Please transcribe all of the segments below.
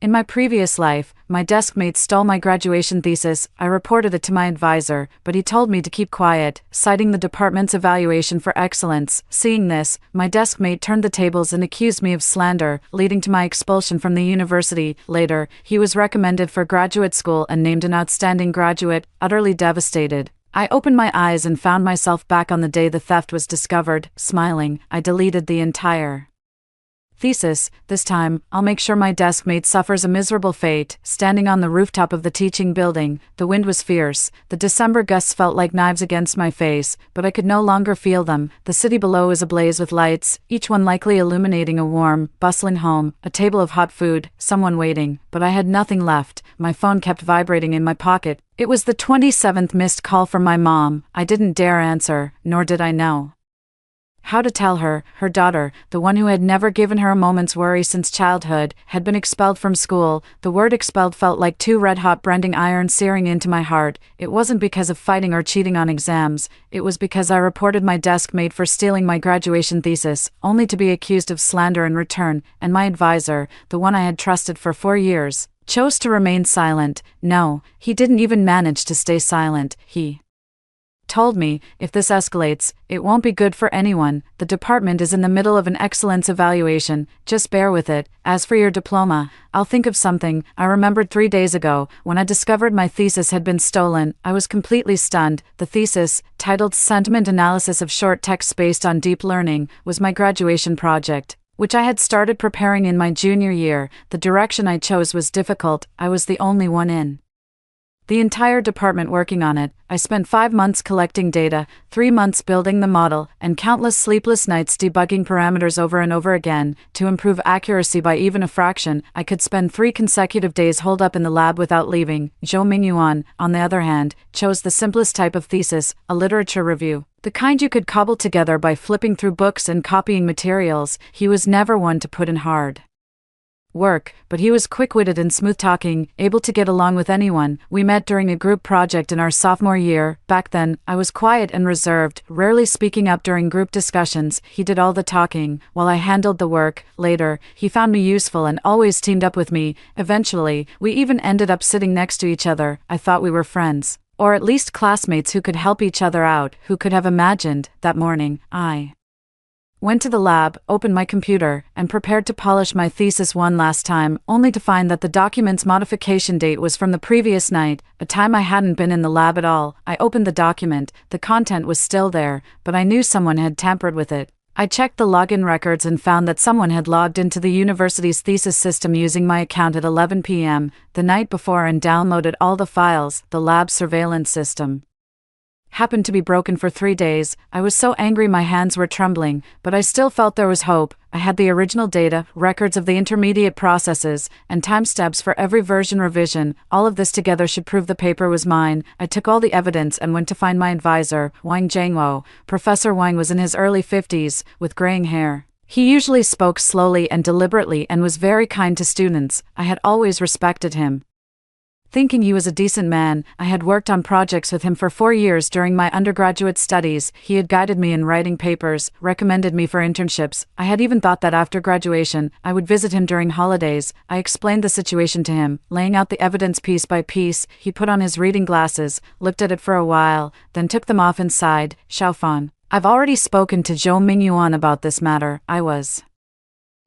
In my previous life, my deskmate stole my graduation thesis. I reported it to my advisor, but he told me to keep quiet, citing the department's evaluation for excellence. Seeing this, my deskmate turned the tables and accused me of slander, leading to my expulsion from the university. Later, he was recommended for graduate school and named an outstanding graduate. Utterly devastated, I opened my eyes and found myself back on the day the theft was discovered. Smiling, I deleted the entire thesis. This time, I'll make sure my deskmate suffers a miserable fate. Standing on the rooftop of the teaching building, the wind was fierce. The December gusts felt like knives against my face, but I could no longer feel them. The city below is ablaze with lights, each one likely illuminating a warm, bustling home, a table of hot food, someone waiting. But I had nothing left. My phone kept vibrating in my pocket. It was the 27th missed call from my mom. I didn't dare answer, nor did I know how to tell her. Her daughter, the one who had never given her a moment's worry since childhood, had been expelled from school. The word expelled felt like two red-hot branding irons searing into my heart. It wasn't because of fighting or cheating on exams. It was because I reported my deskmate for stealing my graduation thesis, only to be accused of slander in return, and my advisor, the one I had trusted for 4 years, chose to remain silent. No, he didn't even manage to stay silent. He told me, if this escalates, it won't be good for anyone. The department is in the middle of an excellence evaluation. Just bear with it. As for your diploma, I'll think of something. I remembered 3 days ago, when I discovered my thesis had been stolen. I was completely stunned. The thesis, titled Sentiment Analysis of Short Texts Based on Deep Learning, was my graduation project, which I had started preparing in my junior year. The direction I chose was difficult. I was the only one in the entire department working on it. I spent 5 months collecting data, 3 months building the model, and countless sleepless nights debugging parameters over and over again. To improve accuracy by even a fraction, I could spend 3 consecutive days holed up in the lab without leaving. Zhou Mingyuan, on the other hand, chose the simplest type of thesis, a literature review. The kind you could cobble together by flipping through books and copying materials. He was never one to put in hard work, but he was quick-witted and smooth-talking, able to get along with anyone. We met during a group project in our sophomore year. Back then, I was quiet and reserved, rarely speaking up during group discussions. He did all the talking, while I handled the work. Later, he found me useful and always teamed up with me. Eventually, we even ended up sitting next to each other. I thought we were friends, or at least classmates who could help each other out. Who could have imagined? That morning, I went to the lab, opened my computer, and prepared to polish my thesis one last time, only to find that the document's modification date was from the previous night, a time I hadn't been in the lab at all. I opened the document. The content was still there, but I knew someone had tampered with it. I checked the login records and found that someone had logged into the university's thesis system using my account at 11 p.m. the night before and downloaded all the files. The lab surveillance system happened to be broken for 3 days. I was so angry my hands were trembling, but I still felt there was hope. I had the original data, records of the intermediate processes, and timestamps for every version revision. All of this together should prove the paper was mine. I took all the evidence and went to find my advisor, Wang Jiangwo. Professor Wang was in his early 50s, with graying hair. He usually spoke slowly and deliberately and was very kind to students. I had always respected him, thinking he was a decent man. I had worked on projects with him for 4 years during my undergraduate studies. He had guided me in writing papers, recommended me for internships. I had even thought that after graduation, I would visit him during holidays. I explained the situation to him, laying out the evidence piece by piece. He put on his reading glasses, looked at it for a while, then took them off and sighed. Xiaofan, I've already spoken to Zhou Mingyuan about this matter. I was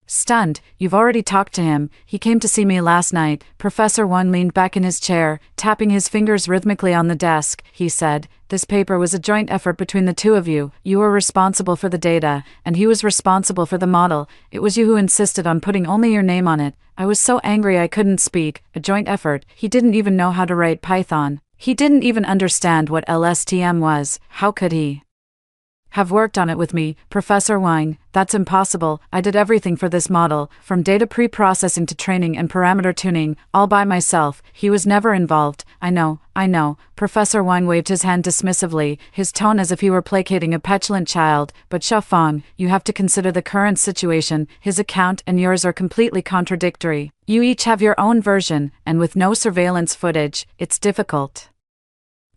stunned. You've already talked to him? He came to see me last night. Professor Wang leaned back in his chair, tapping his fingers rhythmically on the desk. He said, this paper was a joint effort between the two of you. You were responsible for the data, and he was responsible for the model. It was you who insisted on putting only your name on it. I was so angry I couldn't speak. A joint effort. He didn't even know how to write Python. He didn't even understand what LSTM was. How could he have worked on it with me? Professor Wang, that's impossible. I did everything for this model, from data pre-processing to training and parameter tuning, all by myself. He was never involved. I know. Professor Wang waved his hand dismissively, his tone as if he were placating a petulant child. But Xiaofang, you have to consider the current situation. His account and yours are completely contradictory. You each have your own version, and with no surveillance footage, it's difficult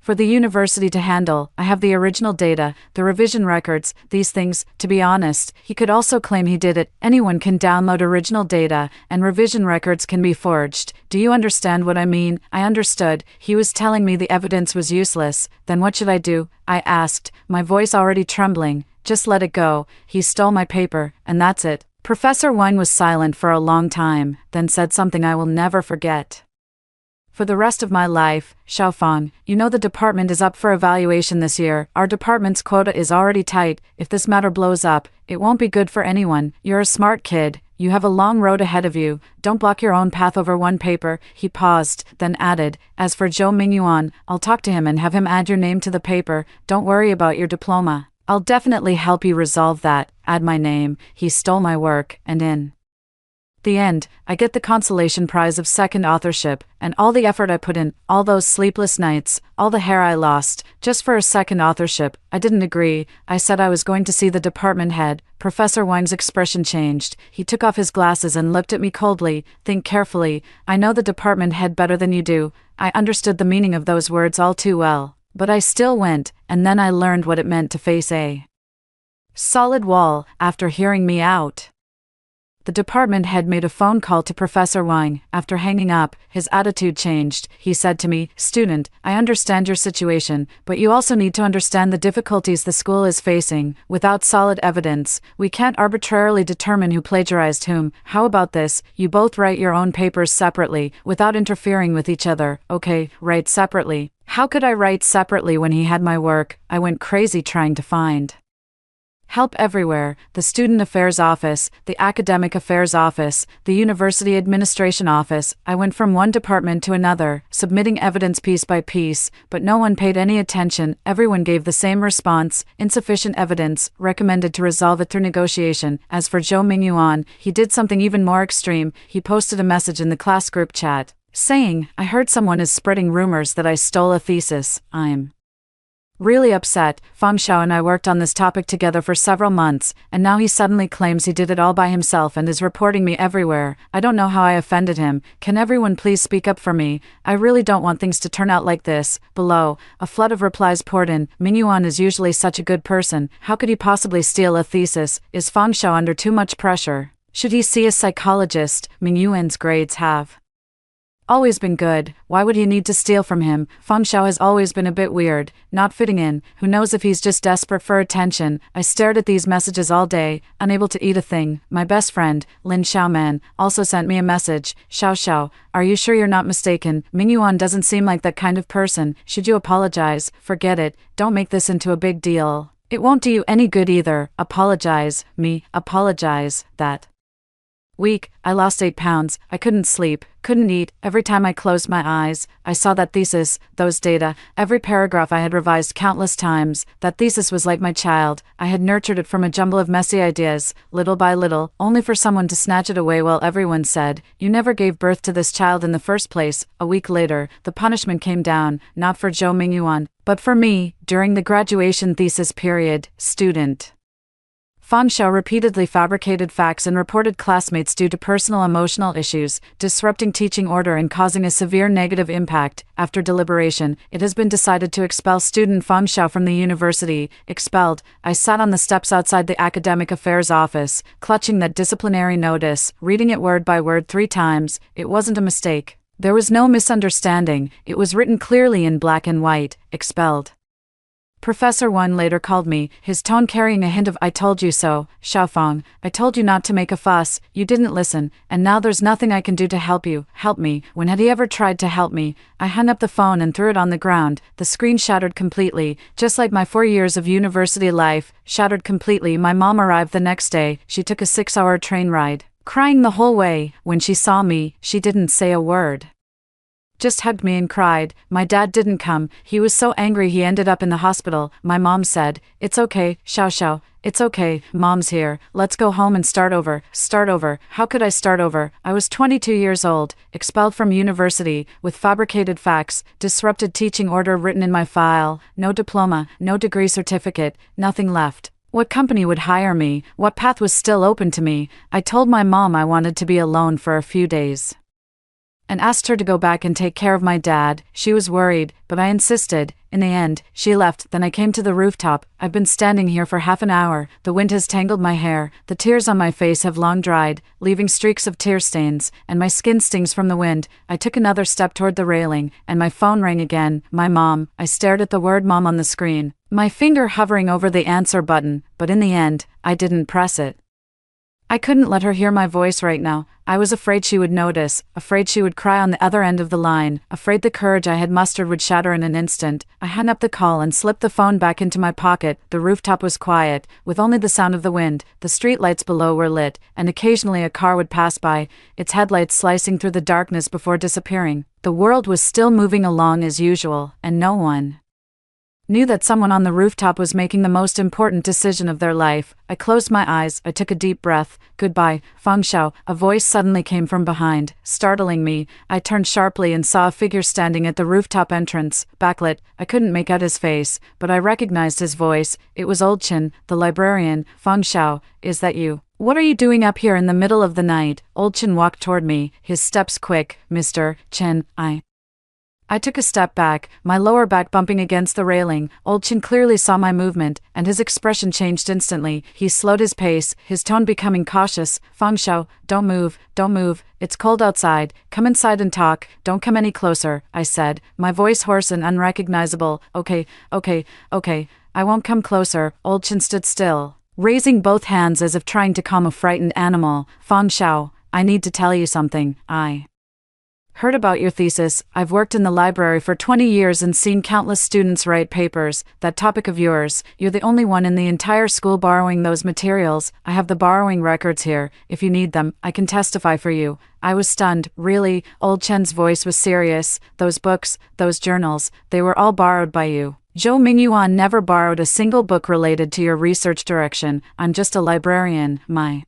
For the university to handle, I have the original data, the revision records, these things. To be honest, he could also claim he did it. Anyone can download original data, and revision records can be forged. Do you understand what I mean? I understood. He was telling me the evidence was useless. Then what should I do? I asked, my voice already trembling. Just let it go. He stole my paper, and that's it. Professor Wang was silent for a long time, then said something I will never forget. For the rest of my life, Xiaofang, you know the department is up for evaluation this year. Our department's quota is already tight. If this matter blows up, it won't be good for anyone. You're a smart kid. You have a long road ahead of you. Don't block your own path over one paper. He paused, then added, as for Zhou Mingyuan, I'll talk to him and have him add your name to the paper. Don't worry about your diploma. I'll definitely help you resolve that. Add my name. He stole my work, and in the end, I get the consolation prize of second authorship, and all the effort I put in, all those sleepless nights, all the hair I lost, just for a second authorship. I didn't agree. I said I was going to see the department head. Professor Wang's expression changed. He took off his glasses and looked at me coldly. Think carefully. I know the department head better than you do. I understood the meaning of those words all too well. But I still went, and then I learned what it meant to face a solid wall after hearing me out. The department head made a phone call to Professor Wang. After hanging up, his attitude changed. He said to me, "Student, I understand your situation, but you also need to understand the difficulties the school is facing. Without solid evidence, we can't arbitrarily determine who plagiarized whom. How about this? You both write your own papers separately, without interfering with each other. Okay, write separately." How could I write separately when he had my work? I went crazy trying to find help everywhere: the Student Affairs Office, the Academic Affairs Office, the University Administration Office. I went from one department to another, submitting evidence piece by piece, but no one paid any attention. Everyone gave the same response: insufficient evidence, recommended to resolve it through negotiation. As for Zhou Mingyuan, he did something even more extreme. He posted a message in the class group chat, saying, "I heard someone is spreading rumors that I stole a thesis. I'm really upset. Fang Xiao and I worked on this topic together for several months, and now he suddenly claims he did it all by himself and is reporting me everywhere. I don't know how I offended him. Can everyone please speak up for me? I really don't want things to turn out like this." Below, a flood of replies poured in. Mingyuan is usually such a good person. How could he possibly steal a thesis? Is Fang Xiao under too much pressure? Should he see a psychologist? Mingyuan's grades have always been good. Why would he need to steal from him? Fang Xiao has always been a bit weird, not fitting in. Who knows if he's just desperate for attention? I stared at these messages all day, unable to eat a thing. My best friend, Lin Xiaoman, also sent me a message. "Xiao Xiao, are you sure you're not mistaken? Mingyuan doesn't seem like that kind of person. Should you apologize? Forget it. Don't make this into a big deal. It won't do you any good either. Apologize." Me, apologize. That week, I lost 8 pounds. I couldn't sleep, couldn't eat. Every time I closed my eyes, I saw that thesis, those data, every paragraph I had revised countless times. That thesis was like my child. I had nurtured it from a jumble of messy ideas, little by little, only for someone to snatch it away while everyone said, "You never gave birth to this child in the first place." A week later, the punishment came down, not for Zhou Mingyuan, but for me. During the graduation thesis period, student Fang Xiao repeatedly fabricated facts and reported classmates due to personal emotional issues, disrupting teaching order and causing a severe negative impact. After deliberation, it has been decided to expel student Fang Xiao from the university. Expelled. I sat on the steps outside the Academic Affairs Office, clutching that disciplinary notice, reading it word by word 3 times. It wasn't a mistake. There was no misunderstanding. It was written clearly in black and white. Expelled. Professor Wan later called me, his tone carrying a hint of "I told you so." "Xiaofang, I told you not to make a fuss. You didn't listen, and now there's nothing I can do to help you." Help me? When had he ever tried to help me? I hung up the phone and threw it on the ground. The screen shattered completely, just like my 4 years of university life, shattered completely. My mom arrived the next day. She took a 6-hour train ride, crying the whole way. When she saw me, she didn't say a word, just hugged me and cried. My dad didn't come. He was so angry he ended up in the hospital. My mom said, "It's okay, Xiao Xiao. It's okay. Mom's here. Let's go home and start over." Start over? How could I start over? I was 22 years old, expelled from university, with fabricated facts, disrupted teaching order written in my file, no diploma, no degree certificate, nothing left. What company would hire me? What path was still open to me? I told my mom I wanted to be alone for a few days. and asked her to go back and take care of my dad. She was worried, but I insisted. In the end, she left. Then I came to the rooftop. I've been standing here for half an hour. The wind has tangled my hair. The tears on my face have long dried, leaving streaks of tear stains, and my skin stings from the wind. I took another step toward the railing, and my phone rang again. My mom. I stared at the word mom on the screen, my finger hovering over the answer button, but in the end, I didn't press it. I couldn't let her hear my voice right now. I was afraid she would notice, afraid she would cry on the other end of the line, afraid the courage I had mustered would shatter in an instant. I hung up the call and slipped the phone back into my pocket. The rooftop was quiet, with only the sound of the wind. The streetlights below were lit, and occasionally a car would pass by, its headlights slicing through the darkness before disappearing. The world was still moving along as usual, and no one knew that someone on the rooftop was making the most important decision of their life. I closed my eyes. I took a deep breath. Goodbye, Feng Xiao. A voice suddenly came from behind, startling me. I turned sharply and saw a figure standing at the rooftop entrance, backlit. I couldn't make out his face, but I recognized his voice. It was Old Chen, the librarian. Feng Xiao, is that you? What are you doing up here in the middle of the night? Old Chen walked toward me, his steps quick. Mr. Chen, I took a step back, my lower back bumping against the railing. Old Chen clearly saw my movement, and his expression changed instantly. He slowed his pace, his tone becoming cautious. Feng Xiao, don't move, don't move. It's cold outside. Come inside and talk. Don't come any closer, I said, my voice hoarse and unrecognizable. Okay. I won't come closer. Old Chen stood still, raising both hands as if trying to calm a frightened animal. Feng Xiao, I need to tell you something. I heard about your thesis. I've worked in the library for 20 years and seen countless students write papers. That topic of yours, you're the only one in the entire school borrowing those materials. I have the borrowing records here. If you need them, I can testify for you. I was stunned. Really? Old Chen's voice was serious. Those books, those journals, they were all borrowed by you. Zhou Mingyuan never borrowed a single book related to your research direction. I'm just a librarian. My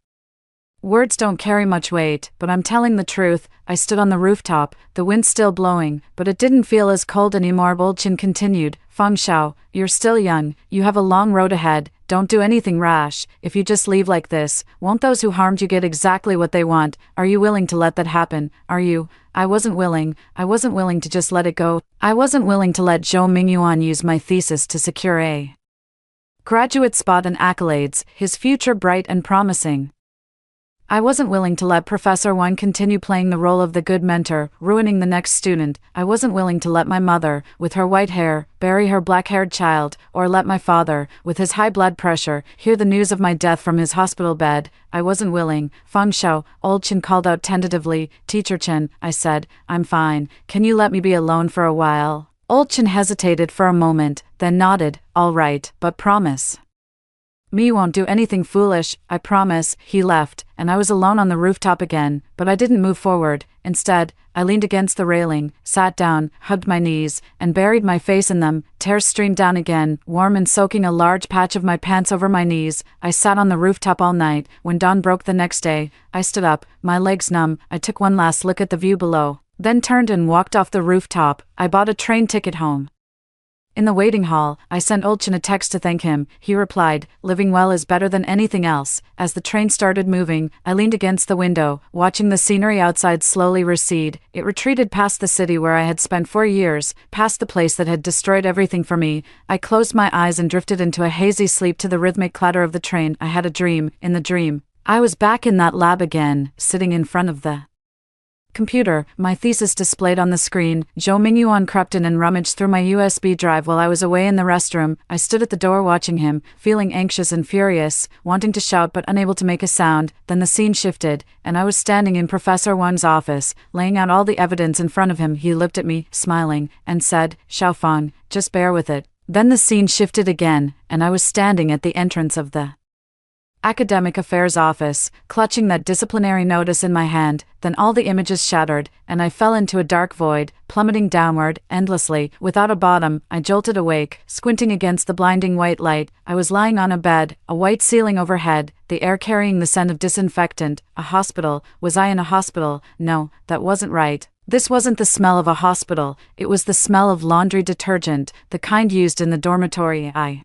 words don't carry much weight, but I'm telling the truth. I stood on the rooftop, the wind still blowing, but it didn't feel as cold anymore. Old Chen continued, Feng Xiao, you're still young, you have a long road ahead, don't do anything rash. If you just leave like this, won't those who harmed you get exactly what they want? Are you willing to let that happen? Are you? I wasn't willing to just let it go. I wasn't willing to let Zhou Mingyuan use my thesis to secure a graduate spot and accolades, his future bright and promising. I wasn't willing to let Professor Wang continue playing the role of the good mentor, ruining the next student. I wasn't willing to let my mother, with her white hair, bury her black-haired child, or let my father, with his high blood pressure, hear the news of my death from his hospital bed. I wasn't willing. Feng Xiao, Old Chen called out tentatively. Teacher Chen, I said, I'm fine. Can you let me be alone for a while? Old Chen hesitated for a moment, then nodded. All right, but promise me you won't do anything foolish. I promise. He left, and I was alone on the rooftop again, but I didn't move forward. Instead, I leaned against the railing, sat down, hugged my knees, and buried my face in them. Tears streamed down again, warm and soaking a large patch of my pants over my knees. I sat on the rooftop all night. When dawn broke the next day, I stood up, my legs numb. I took one last look at the view below, then turned and walked off the rooftop. I bought a train ticket home. In the waiting hall, I sent Old Chen a text to thank him. He replied, living well is better than anything else. As the train started moving, I leaned against the window, watching the scenery outside slowly recede. It retreated past the city where I had spent 4 years, past the place that had destroyed everything for me. I closed my eyes and drifted into a hazy sleep to the rhythmic clatter of the train. I had a dream. In the dream, I was back in that lab again, sitting in front of the computer, my thesis displayed on the screen. Zhou Mingyuan crept in and rummaged through my USB drive while I was away in the restroom. I stood at the door watching him, feeling anxious and furious, wanting to shout but unable to make a sound. Then the scene shifted, and I was standing in Professor Wang's office, laying out all the evidence in front of him. He looked at me, smiling, and said, Xiaofang, just bear with it. Then the scene shifted again, and I was standing at the entrance of the Academic Affairs Office, clutching that disciplinary notice in my hand. Then all the images shattered, and I fell into a dark void, plummeting downward, endlessly, without a bottom. I jolted awake, squinting against the blinding white light. I was lying on a bed, a white ceiling overhead, the air carrying the scent of disinfectant. A hospital. Was I in a hospital? No, that wasn't right. This wasn't the smell of a hospital, it was the smell of laundry detergent, the kind used in the dormitory. I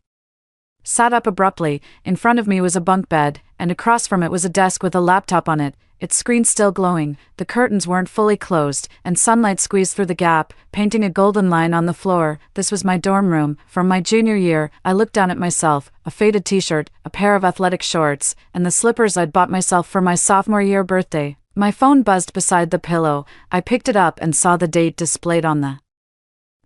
sat up abruptly. In front of me was a bunk bed, and across from it was a desk with a laptop on it. its screen still glowing, the curtains weren't fully closed, and sunlight squeezed through the gap, painting a golden line on the floor. This was my dorm room. From my junior year, I looked down at myself, a faded t-shirt, a pair of athletic shorts, and the slippers I'd bought myself for my sophomore year birthday. My phone buzzed beside the pillow. I picked it up and saw the date displayed on the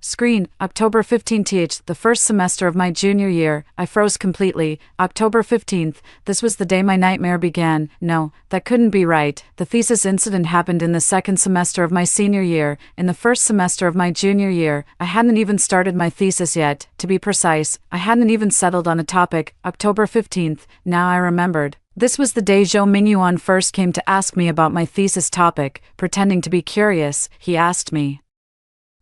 screen, October 15th, the first semester of my junior year. I froze completely. October 15th, this was the day my nightmare began. No, that couldn't be right. The thesis incident happened in the second semester of my senior year. In the first semester of my junior year, I hadn't even started my thesis yet. To be precise, I hadn't even settled on a topic. October 15th, now I remembered. This was the day Zhou Mingyuan first came to ask me about my thesis topic. Pretending to be curious, he asked me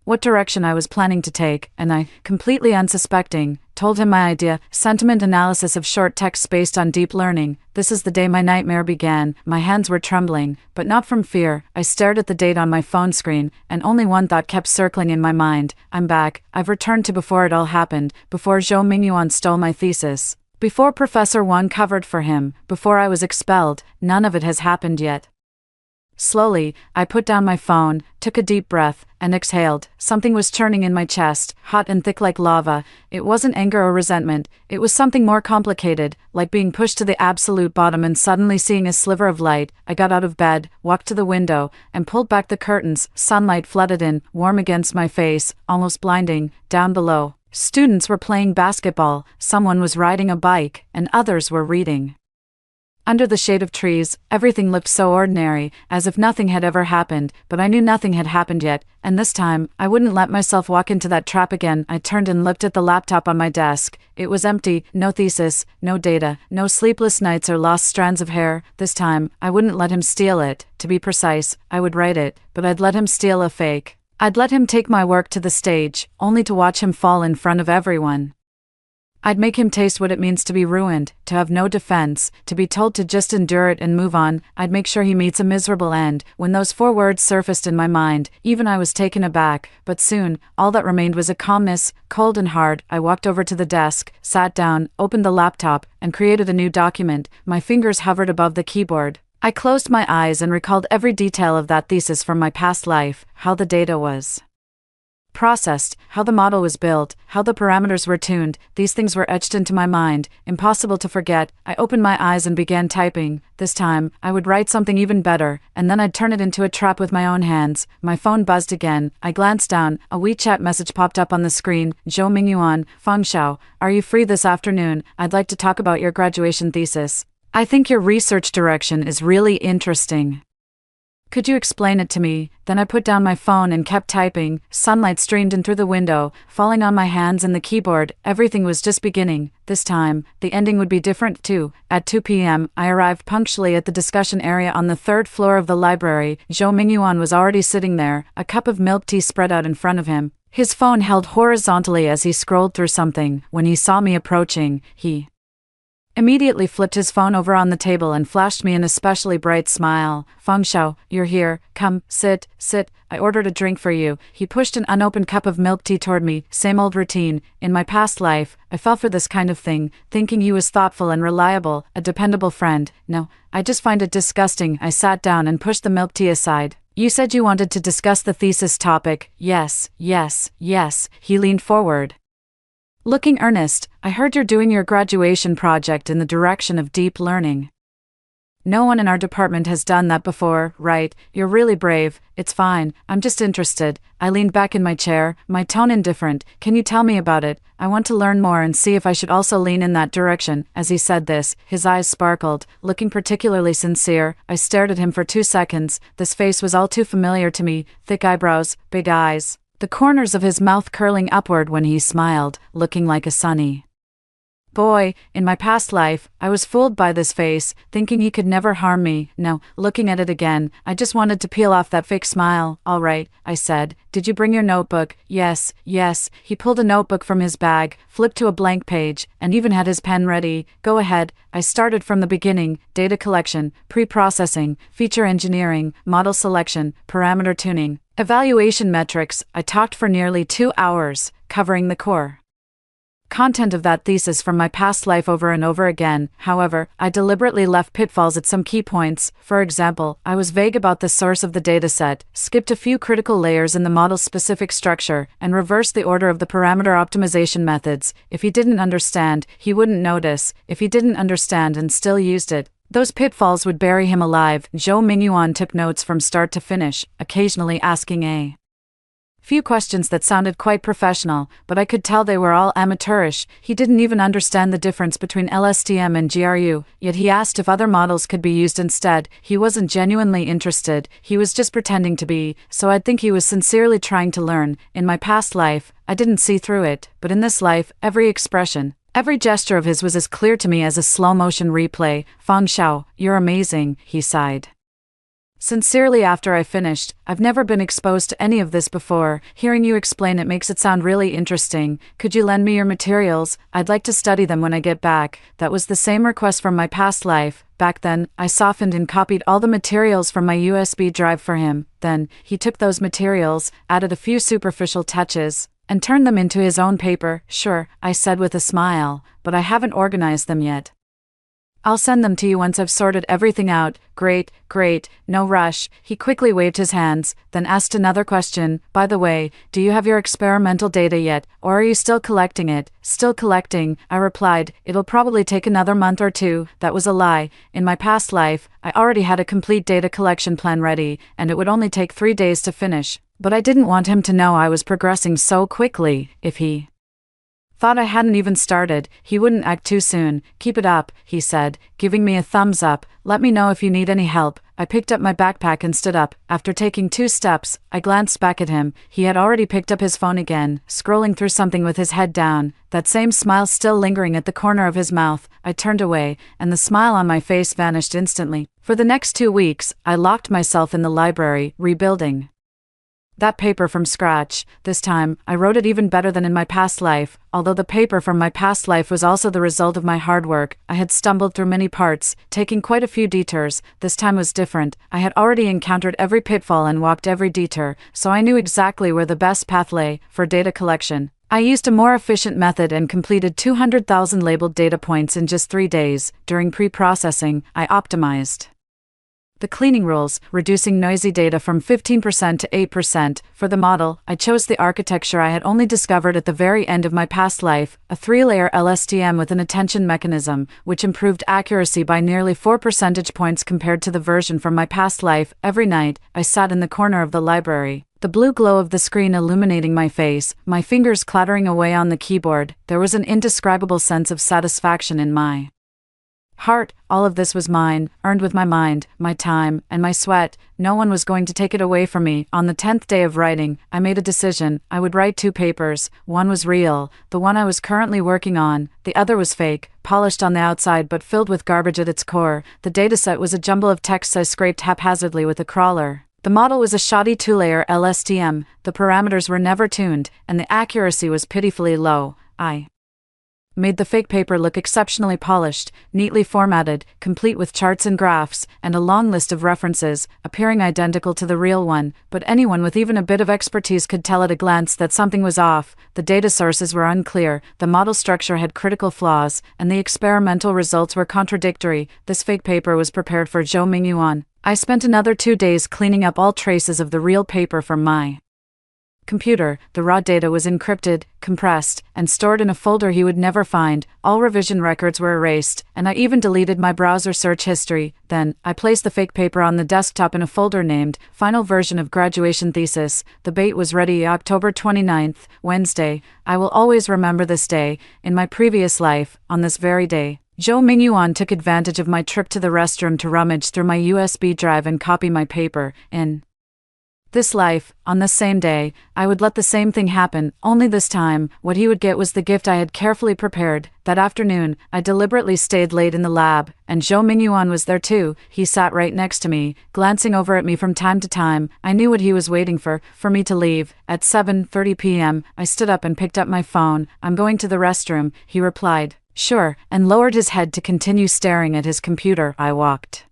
what direction I was planning to take, and I, completely unsuspecting, told him my idea, sentiment analysis of short texts based on deep learning. This is the day my nightmare began. My hands were trembling, but not from fear. I stared at the date on my phone screen, and only one thought kept circling in my mind. I'm back. I've returned to before it all happened, before Zhou Mingyuan stole my thesis, before Professor Wang covered for him, before I was expelled. None of it has happened yet. Slowly, I put down my phone, took a deep breath, and exhaled. Something was churning in my chest, hot and thick like lava. It wasn't anger or resentment, it was something more complicated, like being pushed to the absolute bottom and suddenly seeing a sliver of light. I got out of bed, walked to the window, and pulled back the curtains. Sunlight flooded in, warm against my face, almost blinding. Down below, students were playing basketball, someone was riding a bike, and others were reading. Under the shade of trees, everything looked so ordinary, as if nothing had ever happened, but I knew nothing had happened yet, and this time, I wouldn't let myself walk into that trap again. I turned and looked at the laptop on my desk. It was empty, no thesis, no data, no sleepless nights or lost strands of hair. This time, I wouldn't let him steal it. To be precise, I would write it, but I'd let him steal a fake. I'd let him take my work to the stage, only to watch him fall in front of everyone. I'd make him taste what it means to be ruined, to have no defense, to be told to just endure it and move on. I'd make sure he meets a miserable end. When those 4 words surfaced in my mind, even I was taken aback, but soon, all that remained was a calmness, cold and hard. I walked over to the desk, sat down, opened the laptop, and created a new document. My fingers hovered above the keyboard. I closed my eyes and recalled every detail of that thesis from my past life, how the data was processed, how the model was built, how the parameters were tuned. These things were etched into my mind, impossible to forget. I opened my eyes and began typing. This time, I would write something even better, and then I'd turn it into a trap with my own hands. My phone buzzed again. I glanced down. A WeChat message popped up on the screen. Zhou Mingyuan, Feng Xiao, are you free this afternoon? I'd like to talk about your graduation thesis. I think your research direction is really interesting. Could you explain it to me? Then I put down my phone and kept typing. Sunlight streamed in through the window, falling on my hands and the keyboard. Everything was just beginning. This time, the ending would be different too. At 2 p.m., I arrived punctually at the discussion area on the 3rd floor of the library. Zhou Mingyuan was already sitting there, a cup of milk tea spread out in front of him. His phone held horizontally as he scrolled through something. When he saw me approaching, he immediately flipped his phone over on the table and flashed me an especially bright smile. Feng Xiao, you're here. Come, sit. I ordered a drink for you. He pushed an unopened cup of milk tea toward me. Same old routine. In my past life, I fell for this kind of thing, thinking he was thoughtful and reliable, a dependable friend. No, I just find it disgusting. I sat down and pushed the milk tea aside. You said you wanted to discuss the thesis topic. Yes. He leaned forward, looking earnest. I heard you're doing your graduation project in the direction of deep learning. No one in our department has done that before, right? You're really brave. It's fine, I'm just interested. I leaned back in my chair, my tone indifferent. Can you tell me about it? I want to learn more and see if I should also lean in that direction. As he said this, his eyes sparkled, looking particularly sincere. I stared at him for 2 seconds. This face was all too familiar to me. Thick eyebrows, big eyes, the corners of his mouth curling upward when he smiled, looking like a sunny boy. In my past life, I was fooled by this face, thinking he could never harm me. No, looking at it again, I just wanted to peel off that fake smile. All right, I said. Did you bring your notebook? Yes. He pulled a notebook from his bag, flipped to a blank page, and even had his pen ready. Go ahead. I started from the beginning. Data collection, pre-processing, feature engineering, model selection, parameter tuning, evaluation metrics. I talked for nearly 2 hours, covering the core content of that thesis from my past life over and over again. However, I deliberately left pitfalls at some key points. For example, I was vague about the source of the dataset, skipped a few critical layers in the model's specific structure, and reversed the order of the parameter optimization methods. If he didn't understand, he wouldn't notice. If he didn't understand and still used it, those pitfalls would bury him alive. Zhou Mingyuan took notes from start to finish, occasionally asking a few questions that sounded quite professional, but I could tell they were all amateurish. He didn't even understand the difference between LSTM and GRU, yet he asked if other models could be used instead. He wasn't genuinely interested, he was just pretending to be, so I'd think he was sincerely trying to learn. In my past life, I didn't see through it, but in this life, every expression, every gesture of his was as clear to me as a slow-motion replay. Fang Xiao, you're amazing, he sighed sincerely after I finished. I've never been exposed to any of this before. Hearing you explain it makes it sound really interesting. Could you lend me your materials? I'd like to study them when I get back. That was the same request from my past life. Back then, I softened and copied all the materials from my USB drive for him. Then, he took those materials, added a few superficial touches, and turned them into his own paper. Sure, I said with a smile, but I haven't organized them yet. I'll send them to you once I've sorted everything out. Great, no rush. He quickly waved his hands, then asked another question. By the way, do you have your experimental data yet, or are you still collecting it? Still collecting, I replied. It'll probably take another month or two. That was a lie. In my past life, I already had a complete data collection plan ready, and it would only take 3 days to finish. But I didn't want him to know I was progressing so quickly. If he thought I hadn't even started, he wouldn't act too soon. Keep it up, he said, giving me a thumbs up. Let me know if you need any help. I picked up my backpack and stood up. After taking 2 steps, I glanced back at him. He had already picked up his phone again, scrolling through something with his head down, that same smile still lingering at the corner of his mouth. I turned away, and the smile on my face vanished instantly. For the next 2 weeks, I locked myself in the library, rebuilding that paper from scratch. This time, I wrote it even better than in my past life. Although the paper from my past life was also the result of my hard work, I had stumbled through many parts, taking quite a few detours. This time was different. I had already encountered every pitfall and walked every detour, so I knew exactly where the best path lay for data collection. I used a more efficient method and completed 200,000 labeled data points in just 3 days. During pre-processing, I optimized the cleaning rules, reducing noisy data from 15% to 8%. For the model, I chose the architecture I had only discovered at the very end of my past life, a 3-layer LSTM with an attention mechanism, which improved accuracy by nearly 4 percentage points compared to the version from my past life. Every night, I sat in the corner of the library, the blue glow of the screen illuminating my face, my fingers clattering away on the keyboard. There was an indescribable sense of satisfaction in my heart. All of this was mine, earned with my mind, my time, and my sweat. No one was going to take it away from me. On the 10th day of writing, I made a decision. I would write 2 papers. One was real, the one I was currently working on. The other was fake, polished on the outside but filled with garbage at its core. The dataset was a jumble of texts I scraped haphazardly with a crawler. The model was a shoddy 2-layer LSTM. The parameters were never tuned, and the accuracy was pitifully low. I made the fake paper look exceptionally polished, neatly formatted, complete with charts and graphs, and a long list of references, appearing identical to the real one, but anyone with even a bit of expertise could tell at a glance that something was off. The data sources were unclear, the model structure had critical flaws, and the experimental results were contradictory. This fake paper was prepared for Zhou Mingyuan. I spent another 2 days cleaning up all traces of the real paper from my computer. The raw data was encrypted, compressed, and stored in a folder he would never find. All revision records were erased, and I even deleted my browser search history. Then, I placed the fake paper on the desktop in a folder named Final Version of Graduation Thesis. The bait was ready. October 29th, Wednesday. I will always remember this day. In my previous life, on this very day, Zhou Mingyuan took advantage of my trip to the restroom to rummage through my USB drive and copy my paper. In this life, on the same day, I would let the same thing happen, only this time, what he would get was the gift I had carefully prepared. That afternoon, I deliberately stayed late in the lab, and Zhou Mingyuan was there too. He sat right next to me, glancing over at me from time to time. I knew what he was waiting for me to leave. At 7:30 p.m., I stood up and picked up my phone. I'm going to the restroom, he replied. Sure, and lowered his head to continue staring at his computer. I walked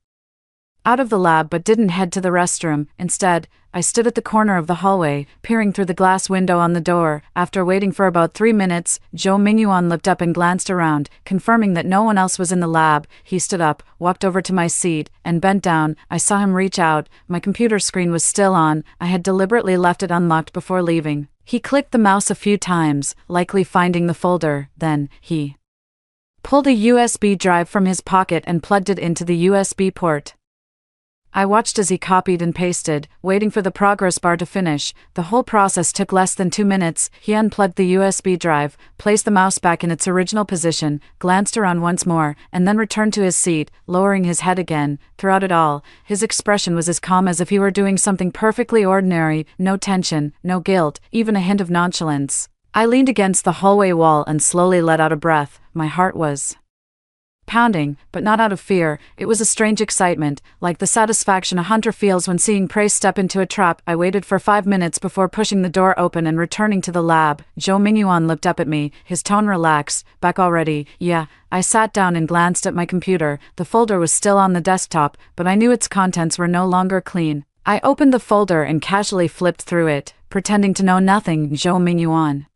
out of the lab but didn't head to the restroom. Instead, I stood at the corner of the hallway, peering through the glass window on the door. After waiting for about 3 minutes, Zhou Mingyuan looked up and glanced around, confirming that no one else was in the lab. He stood up, walked over to my seat, and bent down. I saw him reach out. My computer screen was still on. I had deliberately left it unlocked before leaving. He clicked the mouse a few times, likely finding the folder. Then, he pulled a USB drive from his pocket and plugged it into the USB port. I watched as he copied and pasted, waiting for the progress bar to finish. The whole process took less than 2 minutes. He unplugged the USB drive, placed the mouse back in its original position, glanced around once more, and then returned to his seat, lowering his head again. Throughout it all, his expression was as calm as if he were doing something perfectly ordinary. No tension, no guilt, even a hint of nonchalance. I leaned against the hallway wall and slowly let out a breath. My heart was pounding, but not out of fear. It was a strange excitement, like the satisfaction a hunter feels when seeing prey step into a trap. I waited for 5 minutes before pushing the door open and returning to the lab. Zhou Mingyuan looked up at me, his tone relaxed. Back already? Yeah. I sat down and glanced at my computer. The folder was still on the desktop, but I knew its contents were no longer clean. I opened the folder and casually flipped through it, pretending to know nothing. Zhou Mingyuan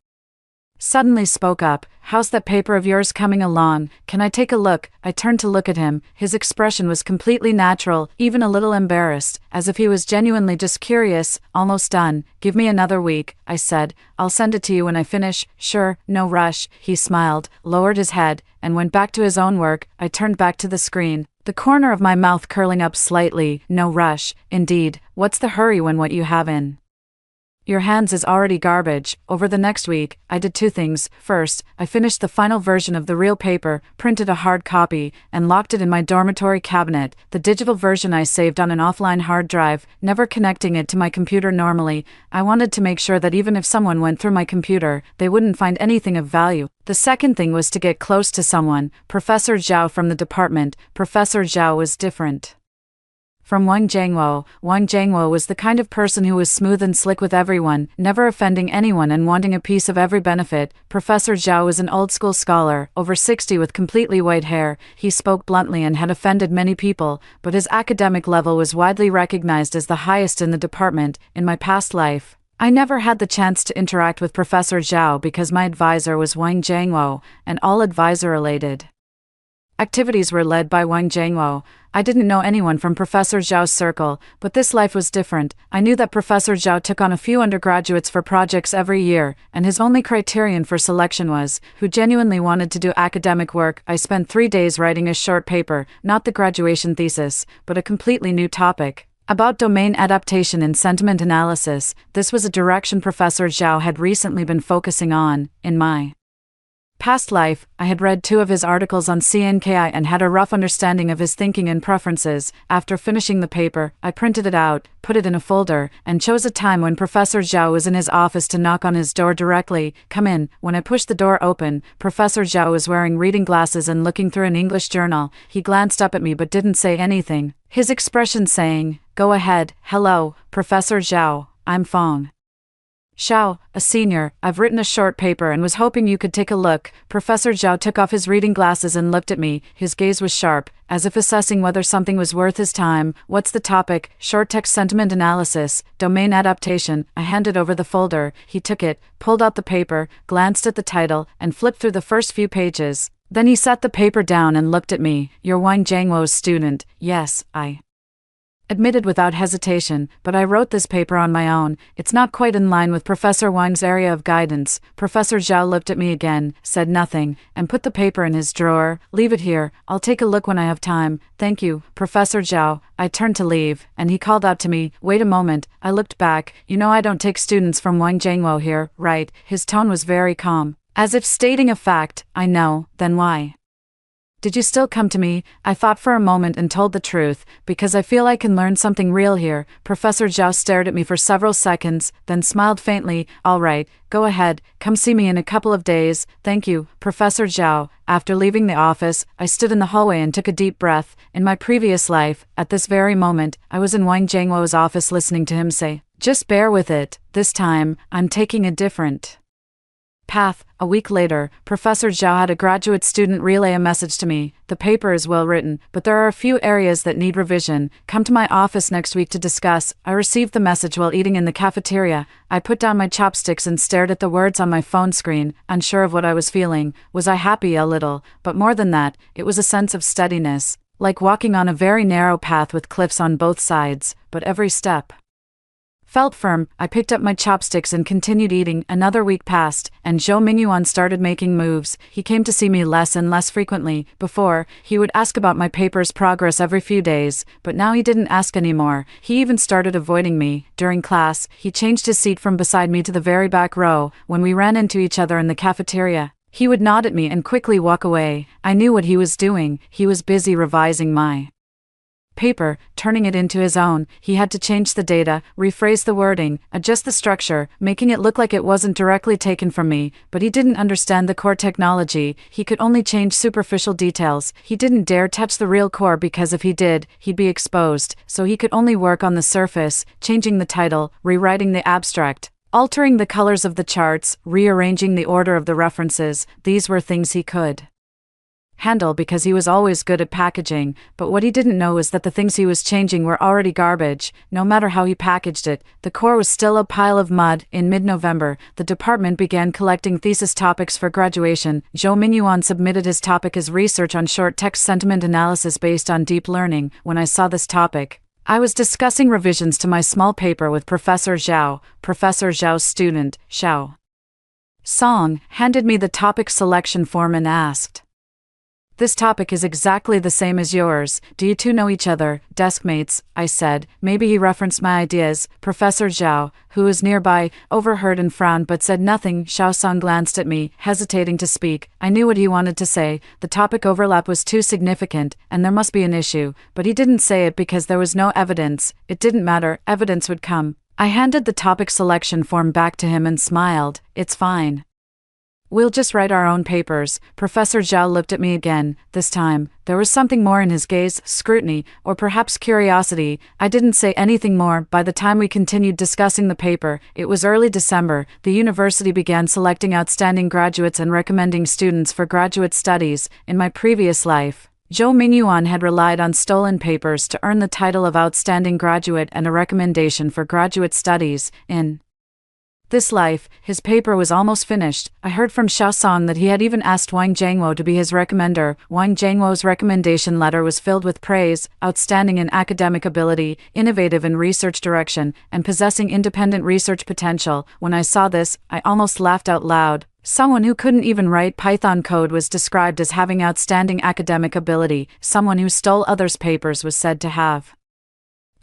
suddenly spoke up. How's that paper of yours coming along? Can I take a look? I turned to look at him. His expression was completely natural, even a little embarrassed, as if he was genuinely just curious. Almost done. Give me another week, I said. I'll send it to you when I finish. Sure, no rush. He smiled, lowered his head, and went back to his own work. I turned back to the screen, the corner of my mouth curling up slightly. No rush, indeed. What's the hurry when what you have in your hands is already garbage? Over the next week, I did 2 things. First, I finished the final version of the real paper, printed a hard copy, and locked it in my dormitory cabinet. The digital version I saved on an offline hard drive, never connecting it to my computer normally. I wanted to make sure that even if someone went through my computer, they wouldn't find anything of value. The second thing was to get close to someone, Professor Zhao from the department. Professor Zhao was different from Wang Jiangwo. Wang Jiangwo was the kind of person who was smooth and slick with everyone, never offending anyone and wanting a piece of every benefit. Professor Zhao was an old-school scholar, over 60 with completely white hair. He spoke bluntly and had offended many people, but his academic level was widely recognized as the highest in the department. In my past life, I never had the chance to interact with Professor Zhao because my advisor was Wang Jiangwo, and all advisor-related activities were led by Wang Jiangwo. I didn't know anyone from Professor Zhao's circle, but this life was different. I knew that Professor Zhao took on a few undergraduates for projects every year, and his only criterion for selection was who genuinely wanted to do academic work. I spent 3 days writing a short paper, not the graduation thesis, but a completely new topic, about domain adaptation in sentiment analysis. This was a direction Professor Zhao had recently been focusing on. In my past life, I had read 2 of his articles on CNKI and had a rough understanding of his thinking and preferences. After finishing the paper, I printed it out, put it in a folder, and chose a time when Professor Zhao was in his office to knock on his door directly. Come in. When I pushed the door open, Professor Zhao was wearing reading glasses and looking through an English journal. He glanced up at me but didn't say anything, his expression saying, "Go ahead." "Hello, Professor Zhao. I'm Fong Xiao, a senior. I've written a short paper and was hoping you could take a look." Professor Zhao took off his reading glasses and looked at me. His gaze was sharp, as if assessing whether something was worth his time. "What's the topic?" "Short text sentiment analysis, domain adaptation." I handed over the folder. He took it, pulled out the paper, glanced at the title, and flipped through the first few pages. Then he set the paper down and looked at me. "You're Wang Jiangwo's student?" "Yes," I admitted without hesitation, "but I wrote this paper on my own. It's not quite in line with Professor Wang's area of guidance." Professor Zhao looked at me again, said nothing, and put the paper in his drawer. "Leave it here. I'll take a look when I have time." "Thank you, Professor Zhao." I turned to leave, and he called out to me, "Wait a moment." I looked back. "You know I don't take students from Wang Jiangwo here, right?" His tone was very calm, as if stating a fact. "I know. Then why did you still come to me?" I thought for a moment and told the truth, "Because I feel I can learn something real here." Professor Zhao stared at me for several seconds, then smiled faintly. "All right, go ahead, come see me in a couple of days." "Thank you, Professor Zhao." After leaving the office, I stood in the hallway and took a deep breath. In my previous life, at this very moment, I was in Wang Jiangwo's office listening to him say, "Just bear with it. This time, I'm taking a different Path. A week later, Professor Zhao had a graduate student relay a message to me. The paper is well written, but there are a few areas that need revision. Come to my office next week to discuss. I received the message while eating in the cafeteria. I put down my chopsticks and stared at the words on my phone screen, unsure of what I was feeling. Was I happy? A little, but more than that, it was a sense of steadiness, like walking on a very narrow path with cliffs on both sides, but every step felt firm. I picked up my chopsticks and continued eating. Another week passed, and Zhou Mingyuan started making moves. He came to see me less and less frequently. Before, he would ask about my paper's progress every few days, but now he didn't ask anymore. He even started avoiding me. During class, he changed his seat from beside me to the very back row. When we ran into each other in the cafeteria, he would nod at me and quickly walk away. I knew what he was doing. He was busy revising my paper, turning it into his own. He had to change the data, rephrase the wording, adjust the structure, making it look like it wasn't directly taken from me, but he didn't understand the core technology. He could only change superficial details. He didn't dare touch the real core because if he did, he'd be exposed, so he could only work on the surface, changing the title, rewriting the abstract, altering the colors of the charts, rearranging the order of the references. These were things he could handle because he was always good at packaging, but what he didn't know was that the things he was changing were already garbage. No matter how he packaged it, the core was still a pile of mud. In mid-November, the department began collecting thesis topics for graduation. Zhou Mingyuan submitted his topic as research on short text sentiment analysis based on deep learning. When I saw this topic, I was discussing revisions to my small paper with Professor Zhao. Professor Zhao's student, Xiao Song, handed me the topic selection form and asked, "This topic is exactly the same as yours. Do you two know each other, deskmates?" I said. Maybe he referenced my ideas. Professor Zhao, who was nearby, overheard and frowned but said nothing. Xiao Song glanced at me, hesitating to speak. I knew what he wanted to say. The topic overlap was too significant, and there must be an issue. But he didn't say it because there was no evidence. It didn't matter, evidence would come. I handed the topic selection form back to him and smiled. "It's fine. We'll just write our own papers." Professor Zhao looked at me again. This time, there was something more in his gaze, scrutiny, or perhaps curiosity. I didn't say anything more. By the time we continued discussing the paper, it was early December. The university began selecting outstanding graduates and recommending students for graduate studies. In my previous life, Zhou Mingyuan had relied on stolen papers to earn the title of outstanding graduate and a recommendation for graduate studies. In this life, his paper was almost finished. I heard from Xiao Song that he had even asked Wang Jiangwo to be his recommender. Wang Jiangwo's recommendation letter was filled with praise: outstanding in academic ability, innovative in research direction, and possessing independent research potential. When I saw this, I almost laughed out loud. Someone who couldn't even write Python code was described as having outstanding academic ability. Someone who stole others' papers was said to have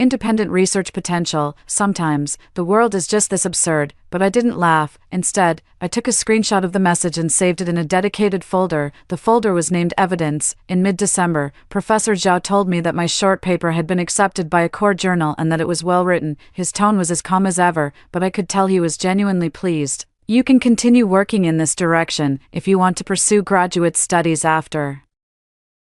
independent research potential. Sometimes, the world is just this absurd, but I didn't laugh. Instead, I took a screenshot of the message and saved it in a dedicated folder. The folder was named Evidence. In mid-December, Professor Zhao told me that my short paper had been accepted by a core journal and that it was well written. His tone was as calm as ever, but I could tell he was genuinely pleased. "You can continue working in this direction. If you want to pursue graduate studies after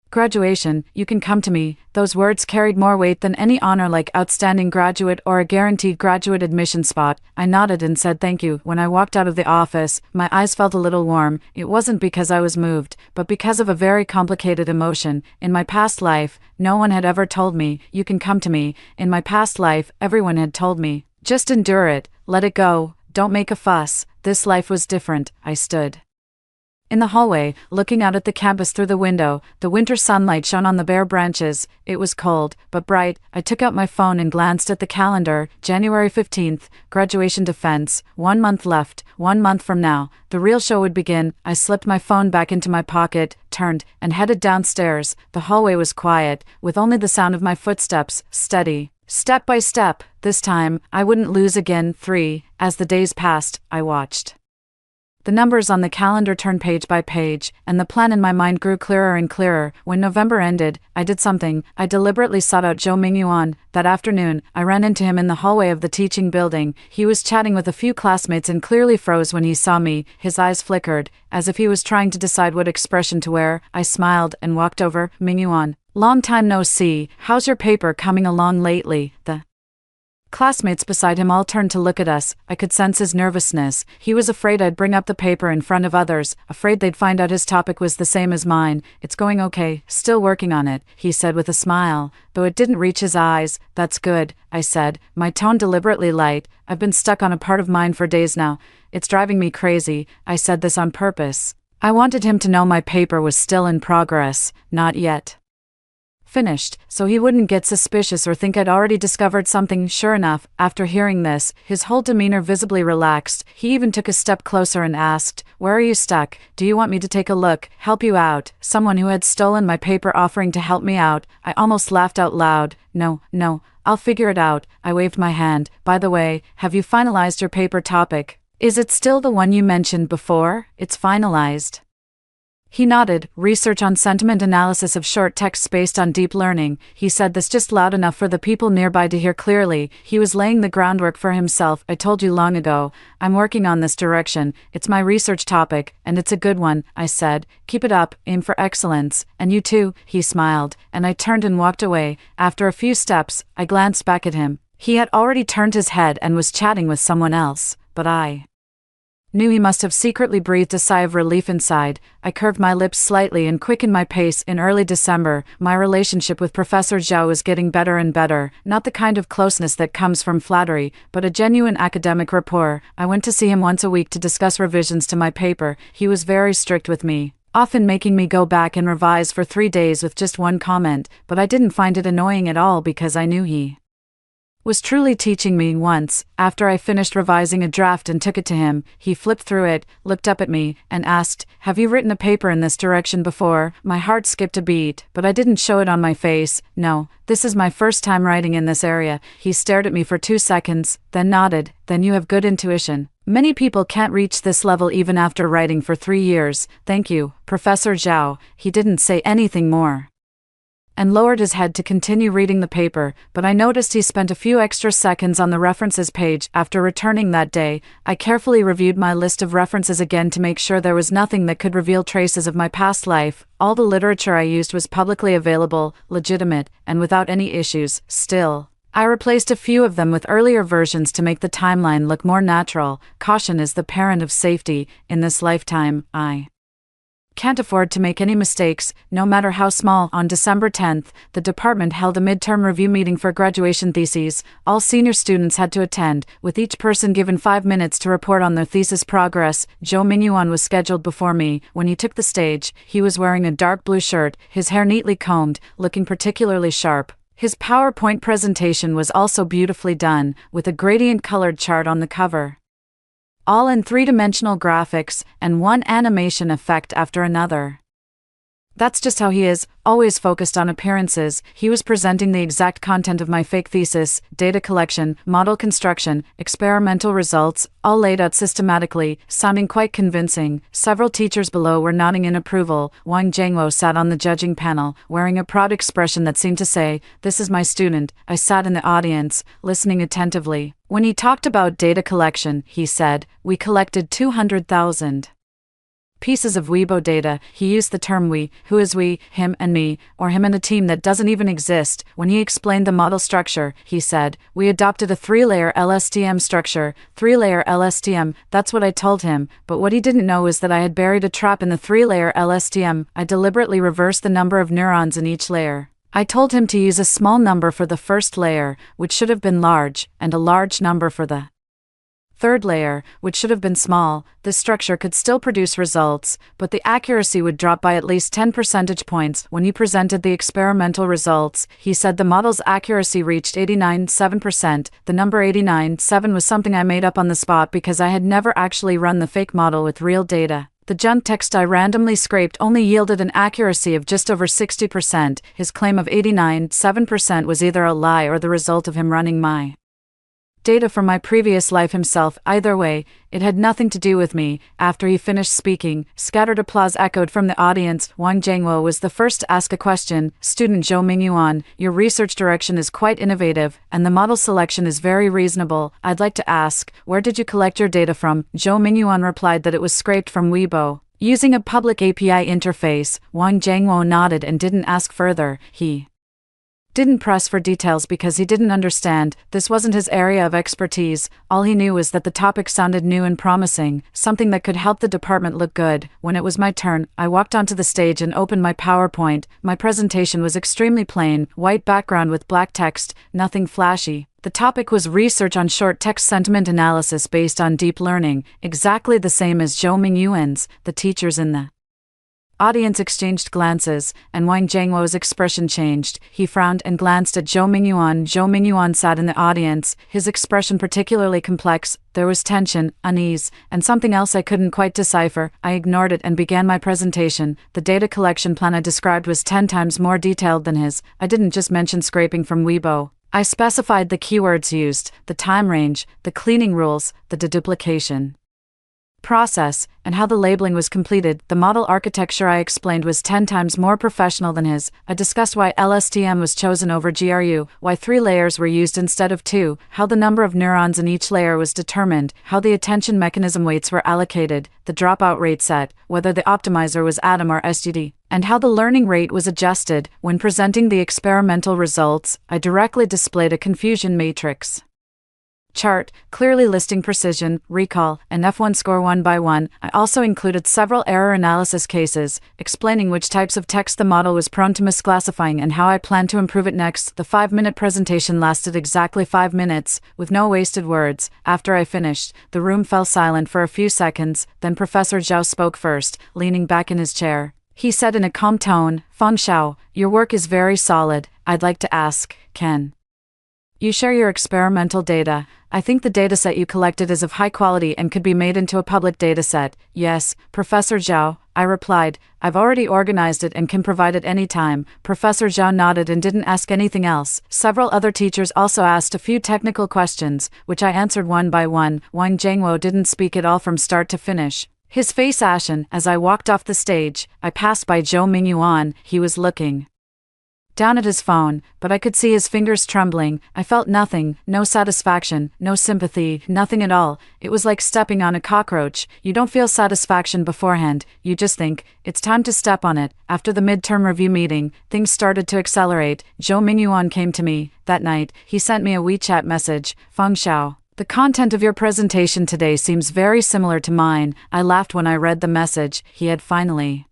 graduation, you can come to me." Those words carried more weight than any honor like outstanding graduate or a guaranteed graduate admission spot. I nodded and said thank you. When I walked out of the office, my eyes felt a little warm. It wasn't because I was moved, but because of a very complicated emotion. In my past life, no one had ever told me, "You can come to me." In my past life, everyone had told me, "Just endure it, let it go, don't make a fuss." This life was different. I stood in the hallway, looking out at the campus through the window. The winter sunlight shone on the bare branches. It was cold, but bright. I took out my phone and glanced at the calendar. January 15th, graduation defense. 1 month left. 1 month from now, the real show would begin. I slipped my phone back into my pocket, turned, and headed downstairs. The hallway was quiet, with only the sound of my footsteps, steady, step by step. This time, I wouldn't lose again. 3. As the days passed, I watched the numbers on the calendar turn page by page, and the plan in my mind grew clearer and clearer. When November ended, I did something. I deliberately sought out Zhou Mingyuan. That afternoon, I ran into him in the hallway of the teaching building. He was chatting with a few classmates and clearly froze when he saw me. His eyes flickered, as if he was trying to decide what expression to wear. I smiled and walked over. "Mingyuan, long time no see. How's your paper coming along lately?" The Classmates beside him all turned to look at us. I could sense his nervousness. He was afraid I'd bring up the paper in front of others, afraid they'd find out his topic was the same as mine. It's going okay, still working on it, he said with a smile, though it didn't reach his eyes. That's good, I said, my tone deliberately light. I've been stuck on a part of mine for days now. It's driving me crazy. I said this on purpose. I wanted him to know my paper was still in progress, not yet finished, so he wouldn't get suspicious or think I'd already discovered something. Sure enough, after hearing this, his whole demeanor visibly relaxed. He even took a step closer and asked, "Where are you stuck? Do you want me to take a look, help you out?" Someone who had stolen my paper offering to help me out. I almost laughed out loud. No, I'll figure it out. I waved my hand. By the way, have you finalized your paper topic? Is it still the one you mentioned before? It's finalized. He nodded. Research on sentiment analysis of short texts based on deep learning. He said this just loud enough for the people nearby to hear clearly. He was laying the groundwork for himself. I told you long ago. I'm working on this direction. It's my research topic, and it's a good one, I said. Keep it up, aim for excellence. And you too, he smiled, and I turned and walked away. After a few steps, I glanced back at him. He had already turned his head and was chatting with someone else, but I knew he must have secretly breathed a sigh of relief inside. I curved my lips slightly and quickened my pace. In early December, my relationship with Professor Zhao was getting better and better, not the kind of closeness that comes from flattery, but a genuine academic rapport. I went to see him once a week to discuss revisions to my paper. He was very strict with me, often making me go back and revise for 3 days with just one comment, but I didn't find it annoying at all because I knew he was truly teaching me. Once, after I finished revising a draft and took it to him, he flipped through it, looked up at me, and asked, "Have you written a paper in this direction before?" My heart skipped a beat, but I didn't show it on my face. "No, this is my first time writing in this area." He stared at me for 2 seconds, then nodded. "Then you have good intuition. Many people can't reach this level even after writing for 3 years. Thank you, Professor Zhao." He didn't say anything more and lowered his head to continue reading the paper, but I noticed he spent a few extra seconds on the references page. After returning that day, I carefully reviewed my list of references again to make sure there was nothing that could reveal traces of my past life. All the literature I used was publicly available, legitimate, and without any issues. Still, I replaced a few of them with earlier versions to make the timeline look more natural. Caution is the parent of safety. In this lifetime, I can't afford to make any mistakes, no matter how small. On December 10th, the department held a midterm review meeting for graduation theses. All senior students had to attend, with each person given 5 minutes to report on their thesis progress. Zhou Mingyuan was scheduled before me. When he took the stage, he was wearing a dark blue shirt, his hair neatly combed, looking particularly sharp. His PowerPoint presentation was also beautifully done, with a gradient-colored chart on the cover, all in 3-dimensional graphics, and one animation effect after another. That's just how he is, always focused on appearances. He was presenting the exact content of my fake thesis: data collection, model construction, experimental results, all laid out systematically, sounding quite convincing. Several teachers below were nodding in approval. Wang Jiangwo sat on the judging panel, wearing a proud expression that seemed to say, "This is my student." I sat in the audience, listening attentively. When he talked about data collection, he said, "We collected 200,000 pieces of Weibo data." He used the term we. Who is we? Him and me, or him and a team that doesn't even exist. When he explained the model structure, he said, "We adopted a 3-layer LSTM structure." 3-layer LSTM, that's what I told him, but what he didn't know is that I had buried a trap in the 3-layer LSTM. I deliberately reversed the number of neurons in each layer. I told him to use a small number for the first layer, which should have been large, and a large number for the third layer, which should have been small. This structure could still produce results, but the accuracy would drop by at least 10 percentage points. When he presented the experimental results, he said the model's accuracy reached 89.7%. The number 89.7 was something I made up on the spot because I had never actually run the fake model with real data. The junk text I randomly scraped only yielded an accuracy of just over 60%. His claim of 89.7% was either a lie or the result of him running my data from my previous life himself. Either way, it had nothing to do with me. After he finished speaking, scattered applause echoed from the audience. Wang Jiangwo was the first to ask a question. "Student Zhou Mingyuan, your research direction is quite innovative, and the model selection is very reasonable. I'd like to ask, where did you collect your data from?" Zhou Mingyuan replied that it was scraped from Weibo, using a public API interface. Wang Jiangwo nodded and didn't ask further. He Didn't press for details because he didn't understand. This wasn't his area of expertise. All he knew was that the topic sounded new and promising, something that could help the department look good. When it was my turn, I walked onto the stage and opened my PowerPoint. My presentation was extremely plain, white background with black text, nothing flashy. The topic was research on short text sentiment analysis based on deep learning, exactly the same as Zhou Mingyuan's. The teachers in the audience exchanged glances, and Wang Jiangwo's expression changed. He frowned and glanced at Zhou Mingyuan. Zhou Mingyuan sat in the audience, his expression particularly complex. There was tension, unease, and something else I couldn't quite decipher. I ignored it and began my presentation. The data collection plan I described was 10 times more detailed than his. I didn't just mention scraping from Weibo. I specified the keywords used, the time range, the cleaning rules, the deduplication process, and how the labeling was completed. The model architecture I explained was 10 times more professional than his. I discussed why LSTM was chosen over GRU, why 3 layers were used instead of 2, how the number of neurons in each layer was determined, how the attention mechanism weights were allocated, the dropout rate set, whether the optimizer was Atom or SGD, and how the learning rate was adjusted. When presenting the experimental results, I directly displayed a confusion matrix chart, clearly listing precision, recall, and F1 score one by one. I also included several error analysis cases, explaining which types of text the model was prone to misclassifying and how I plan to improve it next. The 5-minute presentation lasted exactly 5 minutes, with no wasted words. After I finished, the room fell silent for a few seconds, then Professor Zhao spoke first, leaning back in his chair. He said in a calm tone, "Feng Xiao, your work is very solid. I'd like to ask, can you share your experimental data? I think the dataset you collected is of high quality and could be made into a public dataset." "Yes, Professor Zhao," I replied. "I've already organized it and can provide it any time." Professor Zhao nodded and didn't ask anything else. Several other teachers also asked a few technical questions, which I answered one by one. Wang Jiangwo didn't speak at all from start to finish, his face ashen. As I walked off the stage, I passed by Zhou Mingyuan. He was looking down at his phone, but I could see his fingers trembling. I felt nothing, no satisfaction, no sympathy, nothing at all. It was like stepping on a cockroach. You don't feel satisfaction beforehand, you just think, it's time to step on it. After the midterm review meeting, things started to accelerate. Zhou Mingyuan came to me. That night, he sent me a WeChat message. "Feng Xiao, the content of your presentation today seems very similar to mine." I laughed when I read the message. He had finally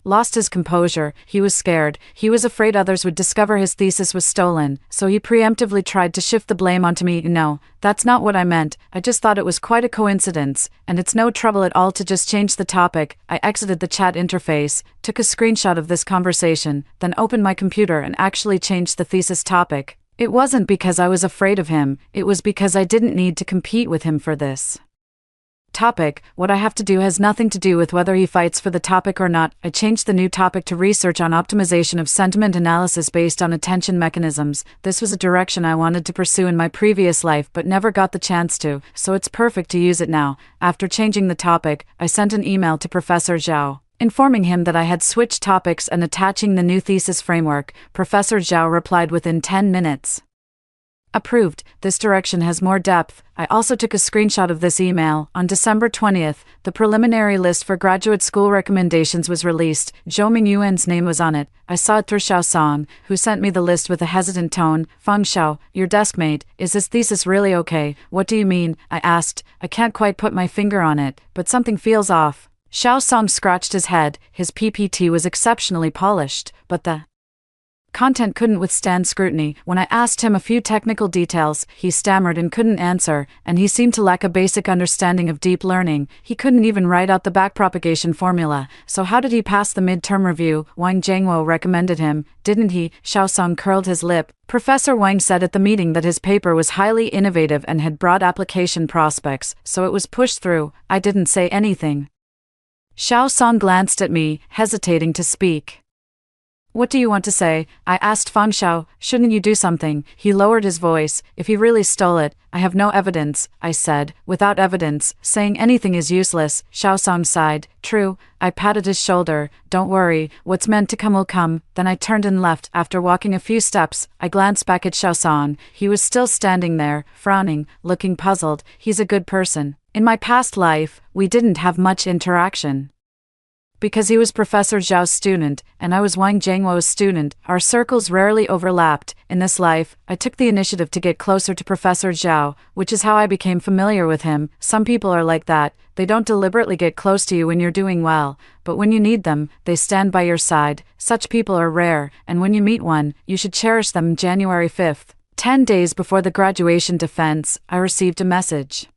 lost his composure. He was scared. He was afraid others would discover his thesis was stolen, so he preemptively tried to shift the blame onto me. "No, that's not what I meant. I just thought it was quite a coincidence, and it's no trouble at all to just change the topic." I exited the chat interface, took a screenshot of this conversation, then opened my computer and actually changed the thesis topic. It wasn't because I was afraid of him, it was because I didn't need to compete with him for this topic. What I have to do has nothing to do with whether he fights for the topic or not. I changed the new topic to research on optimization of sentiment analysis based on attention mechanisms. This was a direction I wanted to pursue in my previous life but never got the chance to, so it's perfect to use it now. After changing the topic, I sent an email to Professor Zhao, informing him that I had switched topics and attaching the new thesis framework. Professor Zhao replied within 10 minutes. "Approved, this direction has more depth." I also took a screenshot of this email. On December 20th, the preliminary list for graduate school recommendations was released. Zhou Mingyuan's name was on it. I saw it through Xiaosong, who sent me the list with a hesitant tone. "Feng Xiao, your deskmate, is this thesis really okay?" "What do you mean?" I asked. "I can't quite put my finger on it, but something feels off." Xiaosong scratched his head. His PPT was exceptionally polished, but the content couldn't withstand scrutiny. When I asked him a few technical details, he stammered and couldn't answer, and he seemed to lack a basic understanding of deep learning. He couldn't even write out the backpropagation formula. So how did he pass the midterm review? Wang Jiangwo recommended him, didn't he? Xiaosong curled his lip. Professor Wang said at the meeting that his paper was highly innovative and had broad application prospects, so it was pushed through. I didn't say anything. Xiaosong glanced at me, hesitating to speak. "What do you want to say?" I asked Feng Xiao. "Shouldn't you do something?" He lowered his voice. "If he really stole it, I have no evidence," I said. "Without evidence, saying anything is useless." Xiaosong sighed. "True." I patted his shoulder. "Don't worry, what's meant to come will come." Then I turned and left. After walking a few steps, I glanced back at Xiaosong. He was still standing there, frowning, looking puzzled. He's a good person. In my past life, we didn't have much interaction because he was Professor Zhao's student, and I was Wang Jianghuo's student. Our circles rarely overlapped. In this life, I took the initiative to get closer to Professor Zhao, which is how I became familiar with him. Some people are like that. They don't deliberately get close to you when you're doing well, but when you need them, they stand by your side. Such people are rare, and when you meet one, you should cherish them. January 5th. 10 days before the graduation defense, I received a message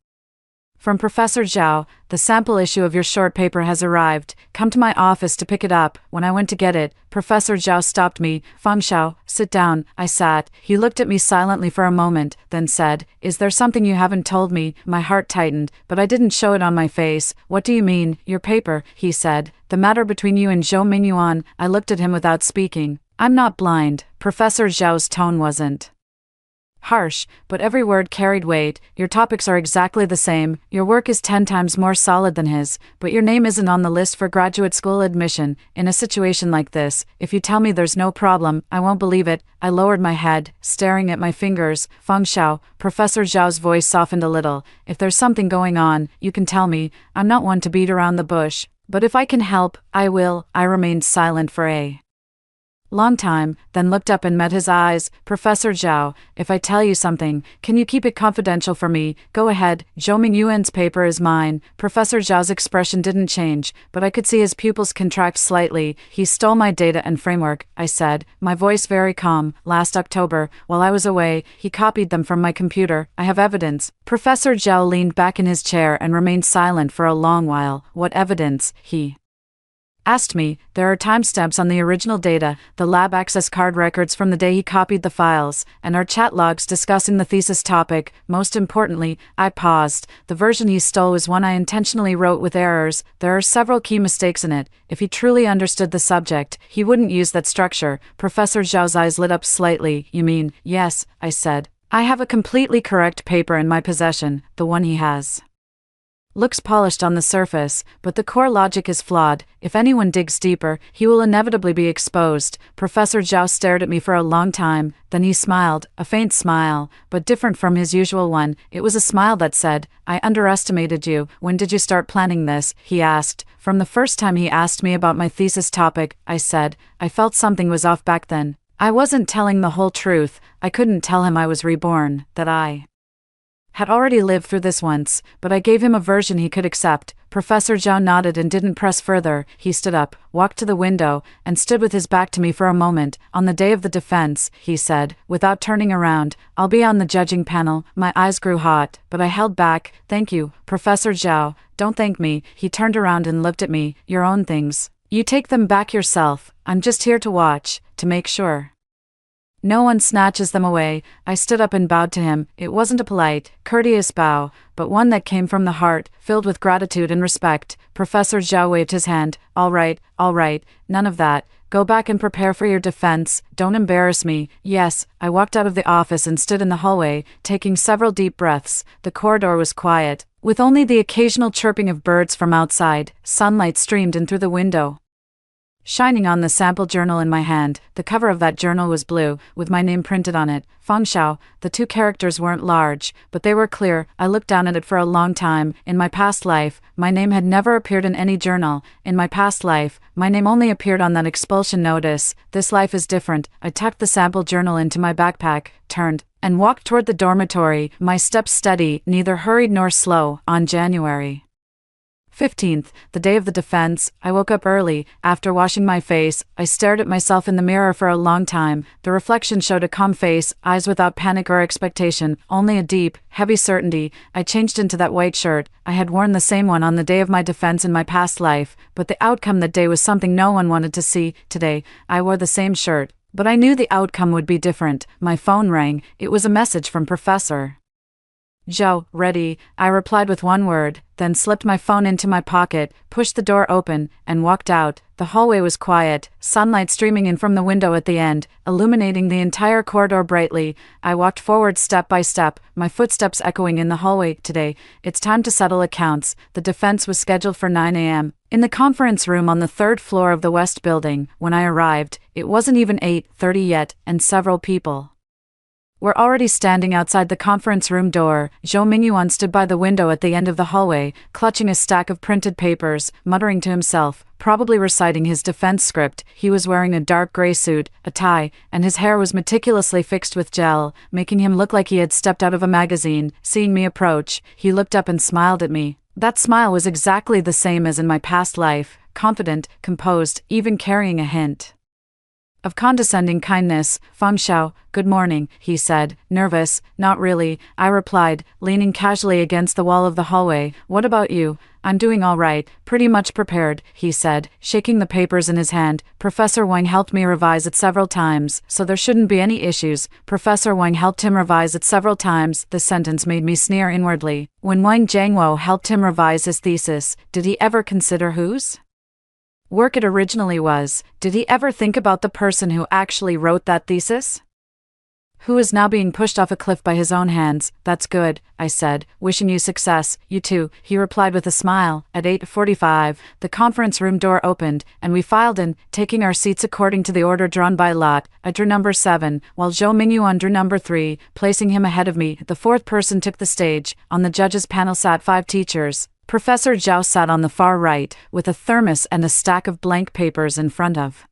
from Professor Zhao. The sample issue of your short paper has arrived. Come to my office to pick it up. When I went to get it, Professor Zhao stopped me. Feng Xiao, sit down. I sat. He looked at me silently for a moment, then said, "Is there something you haven't told me?" My heart tightened, but I didn't show it on my face. "What do you mean, your paper?" he said. "The matter between you and Zhou Mingyuan." I looked at him without speaking. I'm not blind. Professor Zhao's tone wasn't harsh, but every word carried weight. Your topics are exactly the same, your work is 10 times more solid than his, but your name isn't on the list for graduate school admission. In a situation like this, if you tell me there's no problem, I won't believe it. I lowered my head, staring at my fingers. Feng Xiao, Professor Zhao's voice softened a little. If there's something going on, you can tell me. I'm not one to beat around the bush, but if I can help, I will. I remained silent for a long time, then looked up and met his eyes. Professor Zhao, if I tell you something, can you keep it confidential for me? Go ahead. Zhou Mingyuan's paper is mine. Professor Zhao's expression didn't change, but I could see his pupils contract slightly. He stole my data and framework, I said, my voice very calm. Last October, while I was away, he copied them from my computer. I have evidence. Professor Zhao leaned back in his chair and remained silent for a long while. What evidence? He asked me. There are timestamps on the original data, the lab access card records from the day he copied the files, and our chat logs discussing the thesis topic. Most importantly, I paused. The version he stole was one I intentionally wrote with errors. There are several key mistakes in it. If he truly understood the subject, he wouldn't use that structure. Professor Zhao's eyes lit up slightly. You mean? Yes, I said. I have a completely correct paper in my possession. The one he has looks polished on the surface, but the core logic is flawed. If anyone digs deeper, he will inevitably be exposed. Professor Zhao stared at me for a long time, then he smiled, a faint smile, but different from his usual one. It was a smile that said, "I underestimated you." "When did you start planning this?" he asked. "From the first time he asked me about my thesis topic," I said. I felt something was off back then. I wasn't telling the whole truth. I couldn't tell him I was reborn, that I had already lived through this once, but I gave him a version he could accept. Professor Zhao nodded and didn't press further. He stood up, walked to the window, and stood with his back to me for a moment. "On the day of the defense," he said, without turning around, "I'll be on the judging panel." My eyes grew hot, but I held back. "Thank you, Professor Zhao." "Don't thank me." He turned around and looked at me. "Your own things. You take them back yourself. I'm just here to watch, to make sure no one snatches them away." I stood up and bowed to him. It wasn't a polite, courteous bow, but one that came from the heart, filled with gratitude and respect. Professor Zhao waved his hand. All right, none of that. Go back and prepare for your defense. Don't embarrass me." "Yes." I walked out of the office and stood in the hallway, taking several deep breaths. The corridor was quiet, with only the occasional chirping of birds from outside. Sunlight streamed in through the window, shining on the sample journal in my hand. The cover of that journal was blue, with my name printed on it. Feng Xiao. The two characters weren't large, but they were clear. I looked down at it for a long time. In my past life, my name had never appeared in any journal. In my past life, my name only appeared on that expulsion notice. This life is different. I tucked the sample journal into my backpack, turned, and walked toward the dormitory, my steps steady, neither hurried nor slow. On January 15th, the day of the defense, I woke up early. After washing my face, I stared at myself in the mirror for a long time. The reflection showed a calm face, eyes without panic or expectation, only a deep, heavy certainty. I changed into that white shirt. I had worn the same one on the day of my defense in my past life, but the outcome that day was something no one wanted to see. Today, I wore the same shirt, but I knew the outcome would be different. My phone rang. It was a message from Professor Zhao. "Ready," I replied with one word, then slipped my phone into my pocket, pushed the door open, and walked out. The hallway was quiet, sunlight streaming in from the window at the end, illuminating the entire corridor brightly. I walked forward step by step, my footsteps echoing in the hallway. Today, it's time to settle accounts. The defense was scheduled for 9 a.m. in the conference room on the 3rd floor of the West Building. When I arrived, it wasn't even 8:30 yet, and several people We're already standing outside the conference room door. Zhou Mingyuan stood by the window at the end of the hallway, clutching a stack of printed papers, muttering to himself, probably reciting his defense script. He was wearing a dark gray suit, a tie, and his hair was meticulously fixed with gel, making him look like he had stepped out of a magazine. Seeing me approach, he looked up and smiled at me. That smile was exactly the same as in my past life, confident, composed, even carrying a hint of condescending kindness. "Feng Xiao, good morning," he said, nervous. "Not really," I replied, leaning casually against the wall of the hallway. "What about you?" "I'm doing all right, pretty much prepared," he said, shaking the papers in his hand. "Professor Wang helped me revise it several times, so there shouldn't be any issues." Professor Wang helped him revise it several times. The sentence made me sneer inwardly. When Wang Jiangwo helped him revise his thesis, did he ever consider whose work it originally was? Did he ever think about the person who actually wrote that thesis? Who is now being pushed off a cliff by his own hands? "That's good," I said, "wishing you success." "You too," he replied with a smile. At 8:45, the conference room door opened, and we filed in, taking our seats according to the order drawn by lot. I drew number 7, while Zhou Mingyuan drew number 3, placing him ahead of me. The fourth person took the stage. On the judges' panel sat 5 teachers. Professor Zhao sat on the far right, with a thermos and a stack of blank papers in front of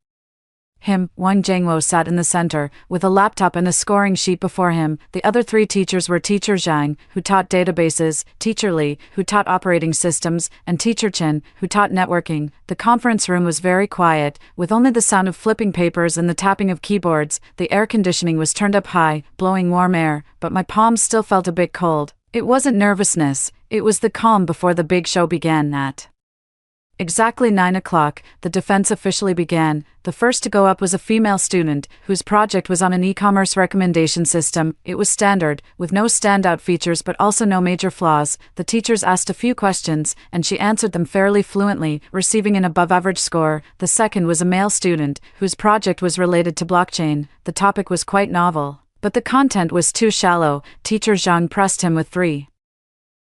him. Wang Jiangwo sat in the center, with a laptop and a scoring sheet before him. The other 3 teachers were Teacher Zhang, who taught databases, Teacher Li, who taught operating systems, and Teacher Chen, who taught networking. The conference room was very quiet, with only the sound of flipping papers and the tapping of keyboards. The air conditioning was turned up high, blowing warm air, but my palms still felt a bit cold. It wasn't nervousness, it was the calm before the big show began. At exactly 9 o'clock, the defense officially began. The first to go up was a female student, whose project was on an e-commerce recommendation system. It was standard, with no standout features but also no major flaws. The teachers asked a few questions, and she answered them fairly fluently, receiving an above-average score. The second was a male student, whose project was related to blockchain. The topic was quite novel, but the content was too shallow. Teacher Zhang pressed him with 3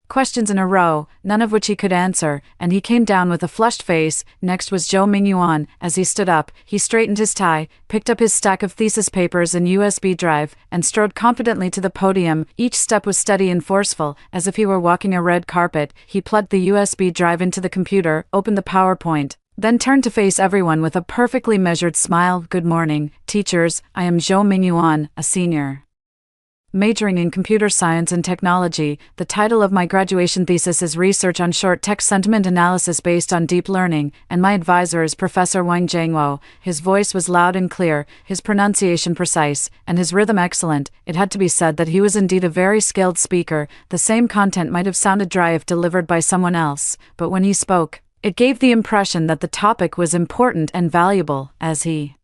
questions in a row, none of which he could answer, and he came down with a flushed face. Next was Zhou Mingyuan. As he stood up, he straightened his tie, picked up his stack of thesis papers and USB drive, and strode confidently to the podium. Each step was steady and forceful, as if he were walking a red carpet. He plugged the USB drive into the computer, opened the PowerPoint, then turned to face everyone with a perfectly measured smile. "Good morning, teachers. I am Zhou Mingyuan, a senior, majoring in computer science and technology. The title of my graduation thesis is Research on Short Text Sentiment Analysis Based on Deep Learning, and my advisor is Professor Wang Jiangwo." His voice was loud and clear, his pronunciation precise, and his rhythm excellent. It had to be said that he was indeed a very skilled speaker. The same content might have sounded dry if delivered by someone else, but when he spoke, it gave the impression that the topic was important and valuable. As he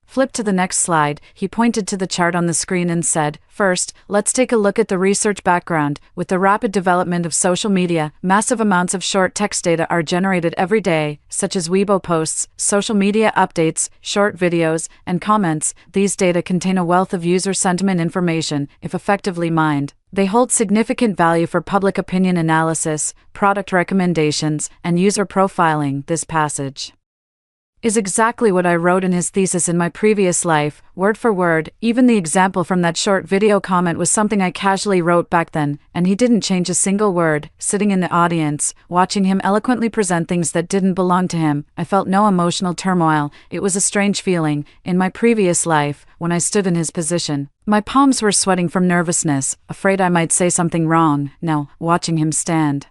flipped to the next slide, he pointed to the chart on the screen and said, "First, let's take a look at the research background. With the rapid development of social media, massive amounts of short text data are generated every day, such as Weibo posts, social media updates, short videos, and comments. These data contain a wealth of user sentiment information. If effectively mined, they hold significant value for public opinion analysis, product recommendations, and user profiling." This passage is exactly what I wrote in his thesis in my previous life, word for word. Even the example from that short video comment was something I casually wrote back then, and he didn't change a single word. Sitting in the audience, watching him eloquently present things that didn't belong to him, I felt no emotional turmoil. It was a strange feeling. In my previous life, when I stood in his position, my palms were sweating from nervousness, afraid I might say something wrong. Now, watching him stand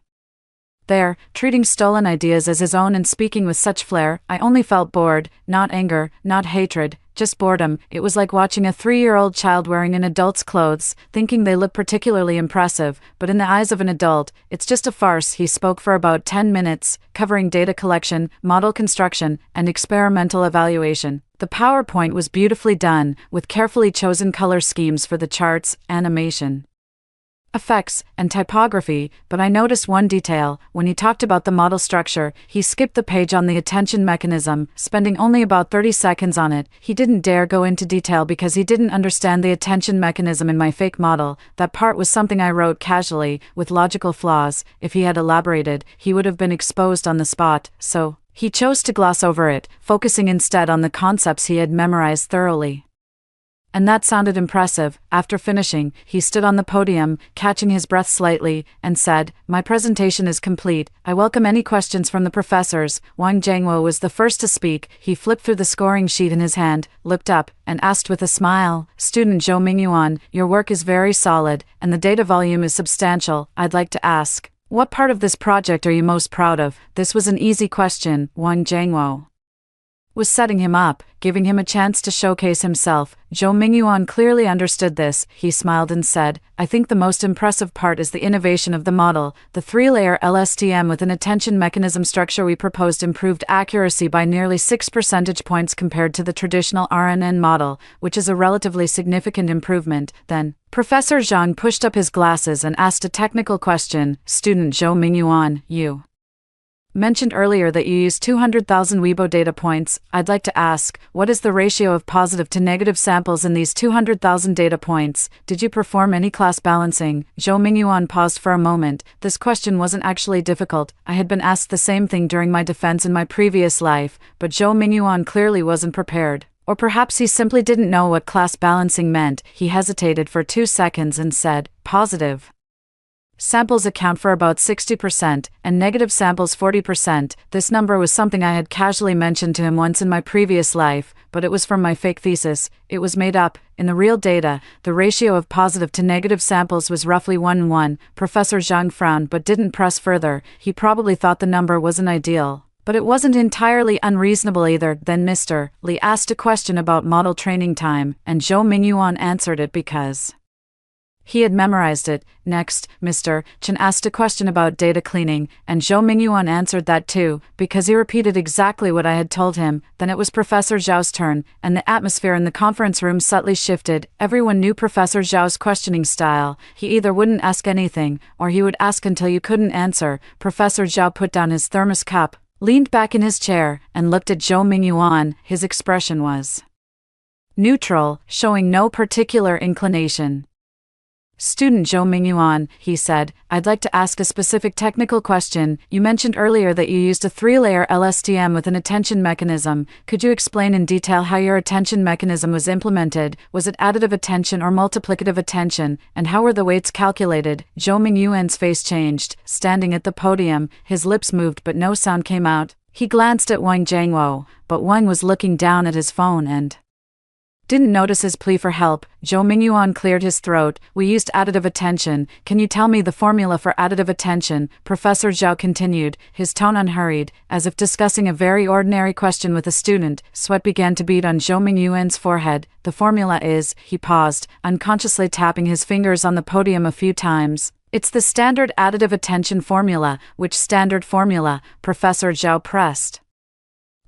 there, treating stolen ideas as his own and speaking with such flair, I only felt bored, not anger, not hatred, just boredom. It was like watching a 3-year-old child wearing an adult's clothes, thinking they look particularly impressive, but in the eyes of an adult, it's just a farce. He spoke for about 10 minutes, covering data collection, model construction, and experimental evaluation. The PowerPoint was beautifully done, with carefully chosen color schemes for the charts, animation, effects, and typography, but I noticed one detail. When he talked about the model structure, he skipped the page on the attention mechanism, spending only about 30 seconds on it. He didn't dare go into detail because he didn't understand the attention mechanism in my fake model. That part was something I wrote casually, with logical flaws. If he had elaborated, he would have been exposed on the spot, so he chose to gloss over it, focusing instead on the concepts he had memorized thoroughly. And that sounded impressive. After finishing, he stood on the podium, catching his breath slightly, and said, "My presentation is complete. I welcome any questions from the professors." Wang Jiangwo was the first to speak. He flipped through the scoring sheet in his hand, looked up, and asked with a smile, "Student Zhou Mingyuan, your work is very solid, and the data volume is substantial. I'd like to ask, what part of this project are you most proud of?" This was an easy question. Wang Jiangwo was setting him up, giving him a chance to showcase himself. Zhou Mingyuan clearly understood this. He smiled and said, "I think the most impressive part is the innovation of the model. The 3-layer LSTM with an attention mechanism structure we proposed improved accuracy by nearly 6 percentage points compared to the traditional RNN model, which is a relatively significant improvement." Then, Professor Zhang pushed up his glasses and asked a technical question. "Student Zhou Mingyuan, you mentioned earlier that you used 200,000 Weibo data points. I'd like to ask, what is the ratio of positive to negative samples in these 200,000 data points? Did you perform any class balancing?" Zhou Mingyuan paused for a moment. This question wasn't actually difficult. I had been asked the same thing during my defense in my previous life, but Zhou Mingyuan clearly wasn't prepared. Or perhaps he simply didn't know what class balancing meant. He hesitated for 2 seconds and said, "Positive samples account for about 60%, and negative samples 40%. This number was something I had casually mentioned to him once in my previous life, but it was from my fake thesis. It was made up. In the real data, the ratio of positive to negative samples was roughly 1:1. Professor Zhang frowned but didn't press further. He probably thought the number wasn't ideal, but it wasn't entirely unreasonable either. Then Mr. Li asked a question about model training time, and Zhou Mingyuan answered it because he had memorized it. Next, Mr. Chen asked a question about data cleaning, and Zhou Mingyuan answered that too, because he repeated exactly what I had told him. Then it was Professor Zhao's turn, and the atmosphere in the conference room subtly shifted. Everyone knew Professor Zhao's questioning style. He either wouldn't ask anything, or he would ask until you couldn't answer. Professor Zhao put down his thermos cup, leaned back in his chair, and looked at Zhou Mingyuan. His expression was neutral, showing no particular inclination. "Student Zhou Mingyuan," he said, "I'd like to ask a specific technical question. You mentioned earlier that you used a 3-layer LSTM with an attention mechanism. Could you explain in detail how your attention mechanism was implemented? Was it additive attention or multiplicative attention? And how were the weights calculated?" Zhou Mingyuan's face changed. Standing at the podium, his lips moved but no sound came out. He glanced at Wang Jiangwo, but Wang was looking down at his phone and didn't notice his plea for help. Zhou Mingyuan cleared his throat. "We used additive attention. Can you tell me the formula for additive attention?" Professor Zhao continued, his tone unhurried, as if discussing a very ordinary question with a student. Sweat began to bead on Zhou Mingyuan's forehead. "The formula is," he paused, unconsciously tapping his fingers on the podium a few times. "It's the standard additive attention formula." "Which standard formula?" Professor Zhao pressed.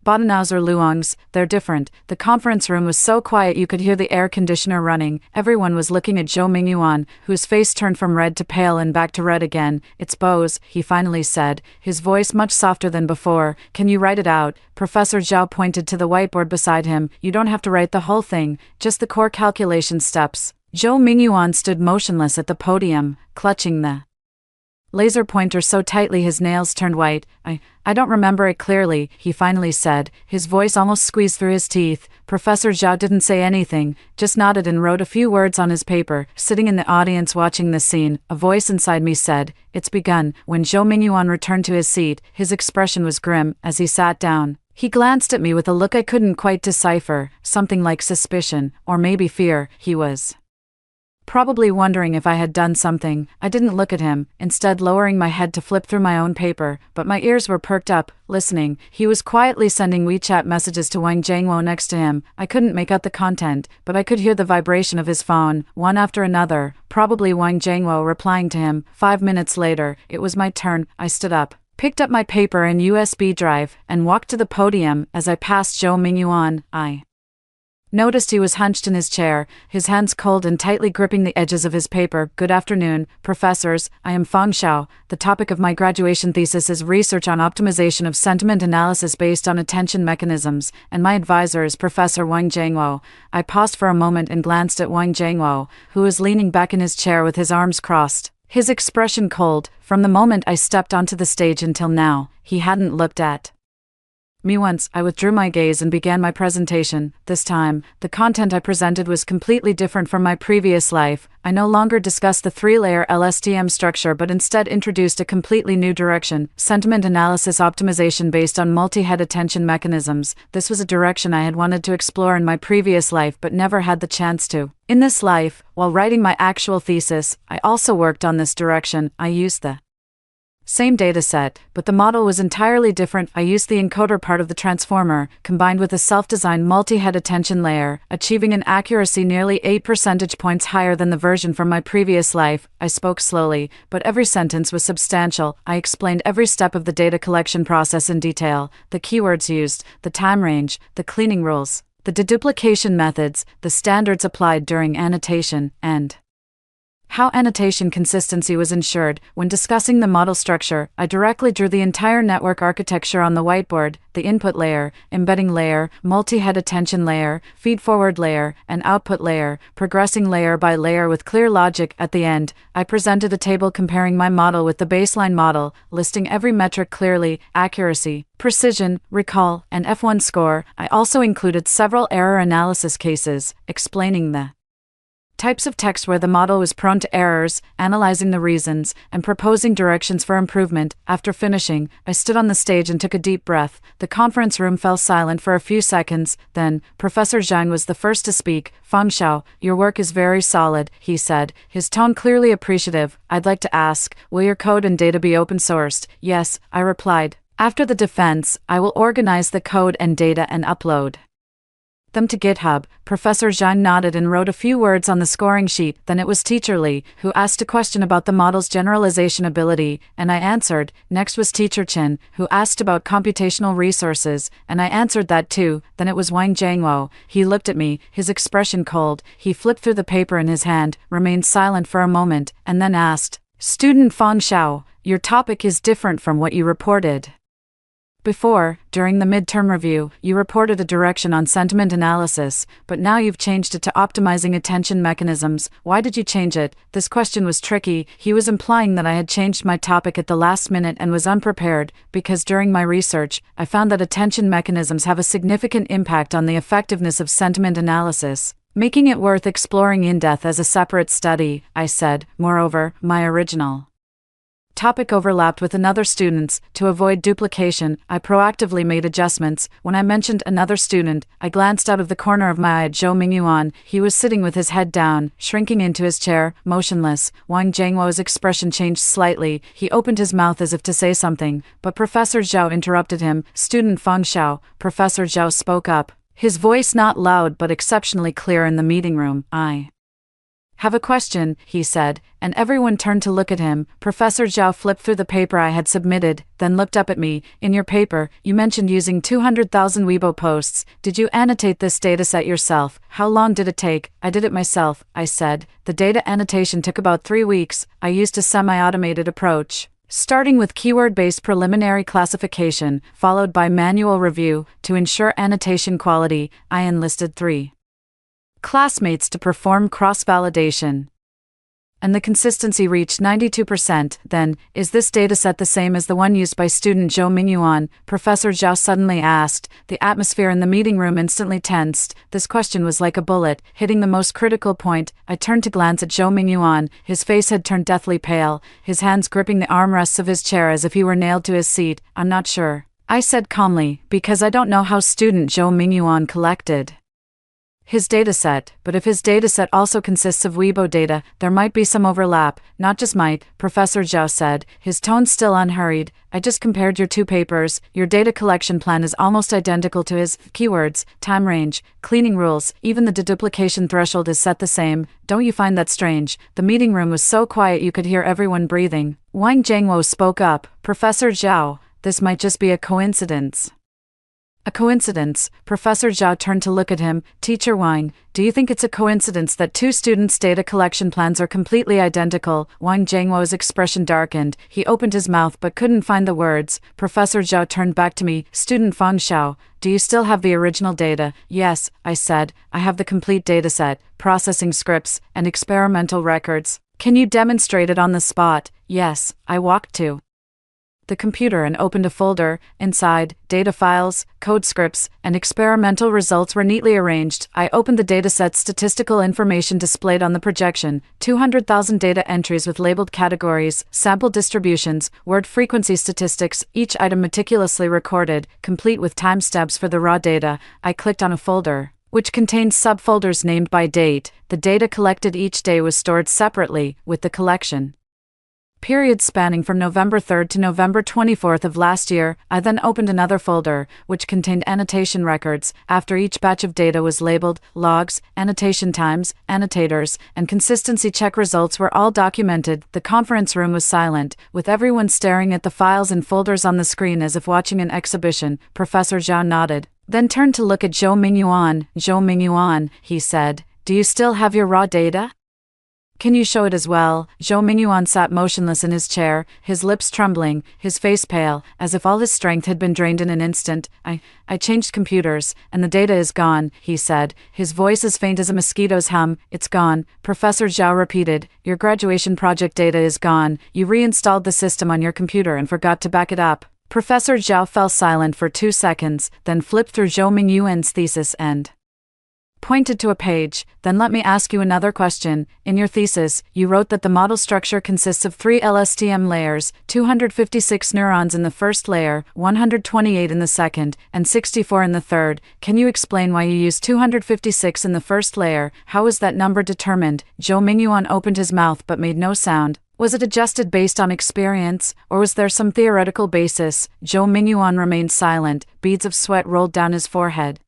"Bodenau's or Luong's, they're different." The conference room was so quiet you could hear the air conditioner running. Everyone was looking at Zhou Mingyuan, whose face turned from red to pale and back to red again. "It's Bose," he finally said, his voice much softer than before. "Can you write it out?" Professor Zhao pointed to the whiteboard beside him. "You don't have to write the whole thing, just the core calculation steps." Zhou Mingyuan stood motionless at the podium, clutching the laser pointer so tightly his nails turned white. I don't remember it clearly," he finally said, his voice almost squeezed through his teeth. Professor Zhao didn't say anything, just nodded and wrote a few words on his paper. Sitting in the audience watching the scene, a voice inside me said, "It's begun." When Zhou Mingyuan returned to his seat, his expression was grim. As he sat down, he glanced at me with a look I couldn't quite decipher, something like suspicion, or maybe fear. He was probably wondering if I had done something. I didn't look at him, instead lowering my head to flip through my own paper, but my ears were perked up, listening. He was quietly sending WeChat messages to Wang Jiangwo next to him. I couldn't make out the content, but I could hear the vibration of his phone, one after another, probably Wang Jiangwo replying to him. 5 minutes later, it was my turn. I stood up, picked up my paper and USB drive, and walked to the podium. As I passed Zhou Mingyuan, I noticed he was hunched in his chair, his hands cold and tightly gripping the edges of his paper. "Good afternoon, professors. I am Fang Xiao. The topic of my graduation thesis is research on optimization of sentiment analysis based on attention mechanisms, and my advisor is Professor Wang Jiangwo." I paused for a moment and glanced at Wang Jiangwo, who was leaning back in his chair with his arms crossed, his expression cold. From the moment I stepped onto the stage until now, he hadn't looked at Me once, I withdrew my gaze and began my presentation. This time, the content I presented was completely different from my previous life. I no longer discussed the three-layer LSTM structure but instead introduced a completely new direction, sentiment analysis optimization based on multi-head attention mechanisms. This was a direction I had wanted to explore in my previous life but never had the chance to. In this life, while writing my actual thesis, I also worked on this direction. I used the same dataset, but the model was entirely different. I used the encoder part of the transformer, combined with a self-designed multi-head attention layer, achieving an accuracy nearly 8 percentage points higher than the version from my previous life. I spoke slowly, but every sentence was substantial. I explained every step of the data collection process in detail, the keywords used, the time range, the cleaning rules, the deduplication methods, the standards applied during annotation, and how annotation consistency was ensured. When discussing the model structure, I directly drew the entire network architecture on the whiteboard: the input layer, embedding layer, multi-head attention layer, feed-forward layer, and output layer, progressing layer by layer with clear logic. At the end, I presented a table comparing my model with the baseline model, listing every metric clearly: accuracy, precision, recall, and F1 score. I also included several error analysis cases, explaining the types of text where the model was prone to errors, analyzing the reasons, and proposing directions for improvement. After finishing, I stood on the stage and took a deep breath. The conference room fell silent for a few seconds. Then, Professor Zhang was the first to speak. "Fang Xiao, your work is very solid," he said, his tone clearly appreciative. "I'd like to ask, will your code and data be open sourced?" "Yes," I replied. "After the defense, I will organize the code and data and upload them to GitHub." Professor Zhang nodded and wrote a few words on the scoring sheet. Then it was Teacher Li, who asked a question about the model's generalization ability, and I answered. Next was Teacher Chen, who asked about computational resources, and I answered that too. Then it was Wang Jiangwo. He looked at me, his expression cold. He flipped through the paper in his hand, remained silent for a moment, and then asked, "Student Fang Xiao, your topic is different from what you reported before. During the midterm review, you reported a direction on sentiment analysis, but now you've changed it to optimizing attention mechanisms. Why did you change it?" This question was tricky. He was implying that I had changed my topic at the last minute and was unprepared, because during my research, I found that attention mechanisms have a significant impact on the effectiveness of sentiment analysis, making it worth exploring in depth as a separate study, I said. Moreover, my original topic overlapped with another student's. To avoid duplication, I proactively made adjustments. When I mentioned another student, I glanced out of the corner of my eye at Zhou Mingyuan. He was sitting with his head down, shrinking into his chair, motionless. Wang Jiangwo's expression changed slightly. He opened his mouth as if to say something, but Professor Zhao interrupted him. "Student Fang Xiao," Professor Zhao spoke up, his voice not loud but exceptionally clear in the meeting room. "I have a question," he said, and everyone turned to look at him. Professor Zhao flipped through the paper I had submitted, then looked up at me. "In your paper, you mentioned using 200,000 Weibo posts. Did you annotate this dataset yourself? How long did it take?" "I did it myself," I said. "The data annotation took about 3 weeks. I used a semi-automated approach, starting with keyword-based preliminary classification, followed by manual review. To ensure annotation quality, I enlisted 3 classmates to perform cross-validation, and the consistency reached 92%. Then, is this dataset the same as the one used by student Zhou Mingyuan?" Professor Zhao suddenly asked. The atmosphere in the meeting room instantly tensed. This question was like a bullet, hitting the most critical point. I turned to glance at Zhou Mingyuan. His face had turned deathly pale, his hands gripping the armrests of his chair as if he were nailed to his seat. "I'm not sure," I said calmly, "because I don't know how student Zhou Mingyuan collected his dataset, but if his dataset also consists of Weibo data, there might be some overlap." "Not just might," Professor Zhao said, his tone still unhurried. "I just compared your 2 papers. Your data collection plan is almost identical to his. Keywords, time range, cleaning rules, even the deduplication threshold is set the same. Don't you find that strange?" The meeting room was so quiet you could hear everyone breathing. Wang Jiangwo spoke up. "Professor Zhao, this might just be a coincidence." "A coincidence?" Professor Zhao turned to look at him. "Teacher Wang, do you think it's a coincidence that 2 students' data collection plans are completely identical?" Wang Jiangwo's expression darkened. He opened his mouth but couldn't find the words. Professor Zhao turned back to me. "Student Fang Xiao, do you still have the original data?" "Yes," I said. "I have the complete dataset, processing scripts, and experimental records." "Can you demonstrate it on the spot?" "Yes, I walked to the computer and opened a folder. Inside, data files, code scripts, and experimental results were neatly arranged. I opened the dataset. Statistical information displayed on the projection, 200,000 data entries with labeled categories, sample distributions, word frequency statistics, each item meticulously recorded, complete with timestamps for the raw data. I clicked on a folder, which contained subfolders named by date. The data collected each day was stored separately, with the collection period spanning from November 3rd to November 24th of last year. I then opened another folder, which contained annotation records. After each batch of data was labeled, logs, annotation times, annotators, and consistency check results were all documented. The conference room was silent, with everyone staring at the files and folders on the screen as if watching an exhibition. Professor Zhao nodded, then turned to look at Zhou Mingyuan. Zhou Mingyuan, he said, do you still have your raw data? Can you show it as well? Zhou Mingyuan sat motionless in his chair, his lips trembling, his face pale, as if all his strength had been drained in an instant. I changed computers, and the data is gone, he said, his voice as faint as a mosquito's hum. It's gone, Professor Zhao repeated. Your graduation project data is gone. You reinstalled the system on your computer and forgot to back it up. Professor Zhao fell silent for 2 seconds, then flipped through Zhou Mingyuan's thesis and pointed to a page. Then let me ask you another question. In your thesis, you wrote that the model structure consists of 3 LSTM layers, 256 neurons in the first layer, 128 in the second, and 64 in the third. Can you explain why you used 256 in the first layer? How was that number determined? Zhou Mingyuan opened his mouth but made no sound. Was it adjusted based on experience, or was there some theoretical basis? Zhou Mingyuan remained silent. Beads of sweat rolled down his forehead,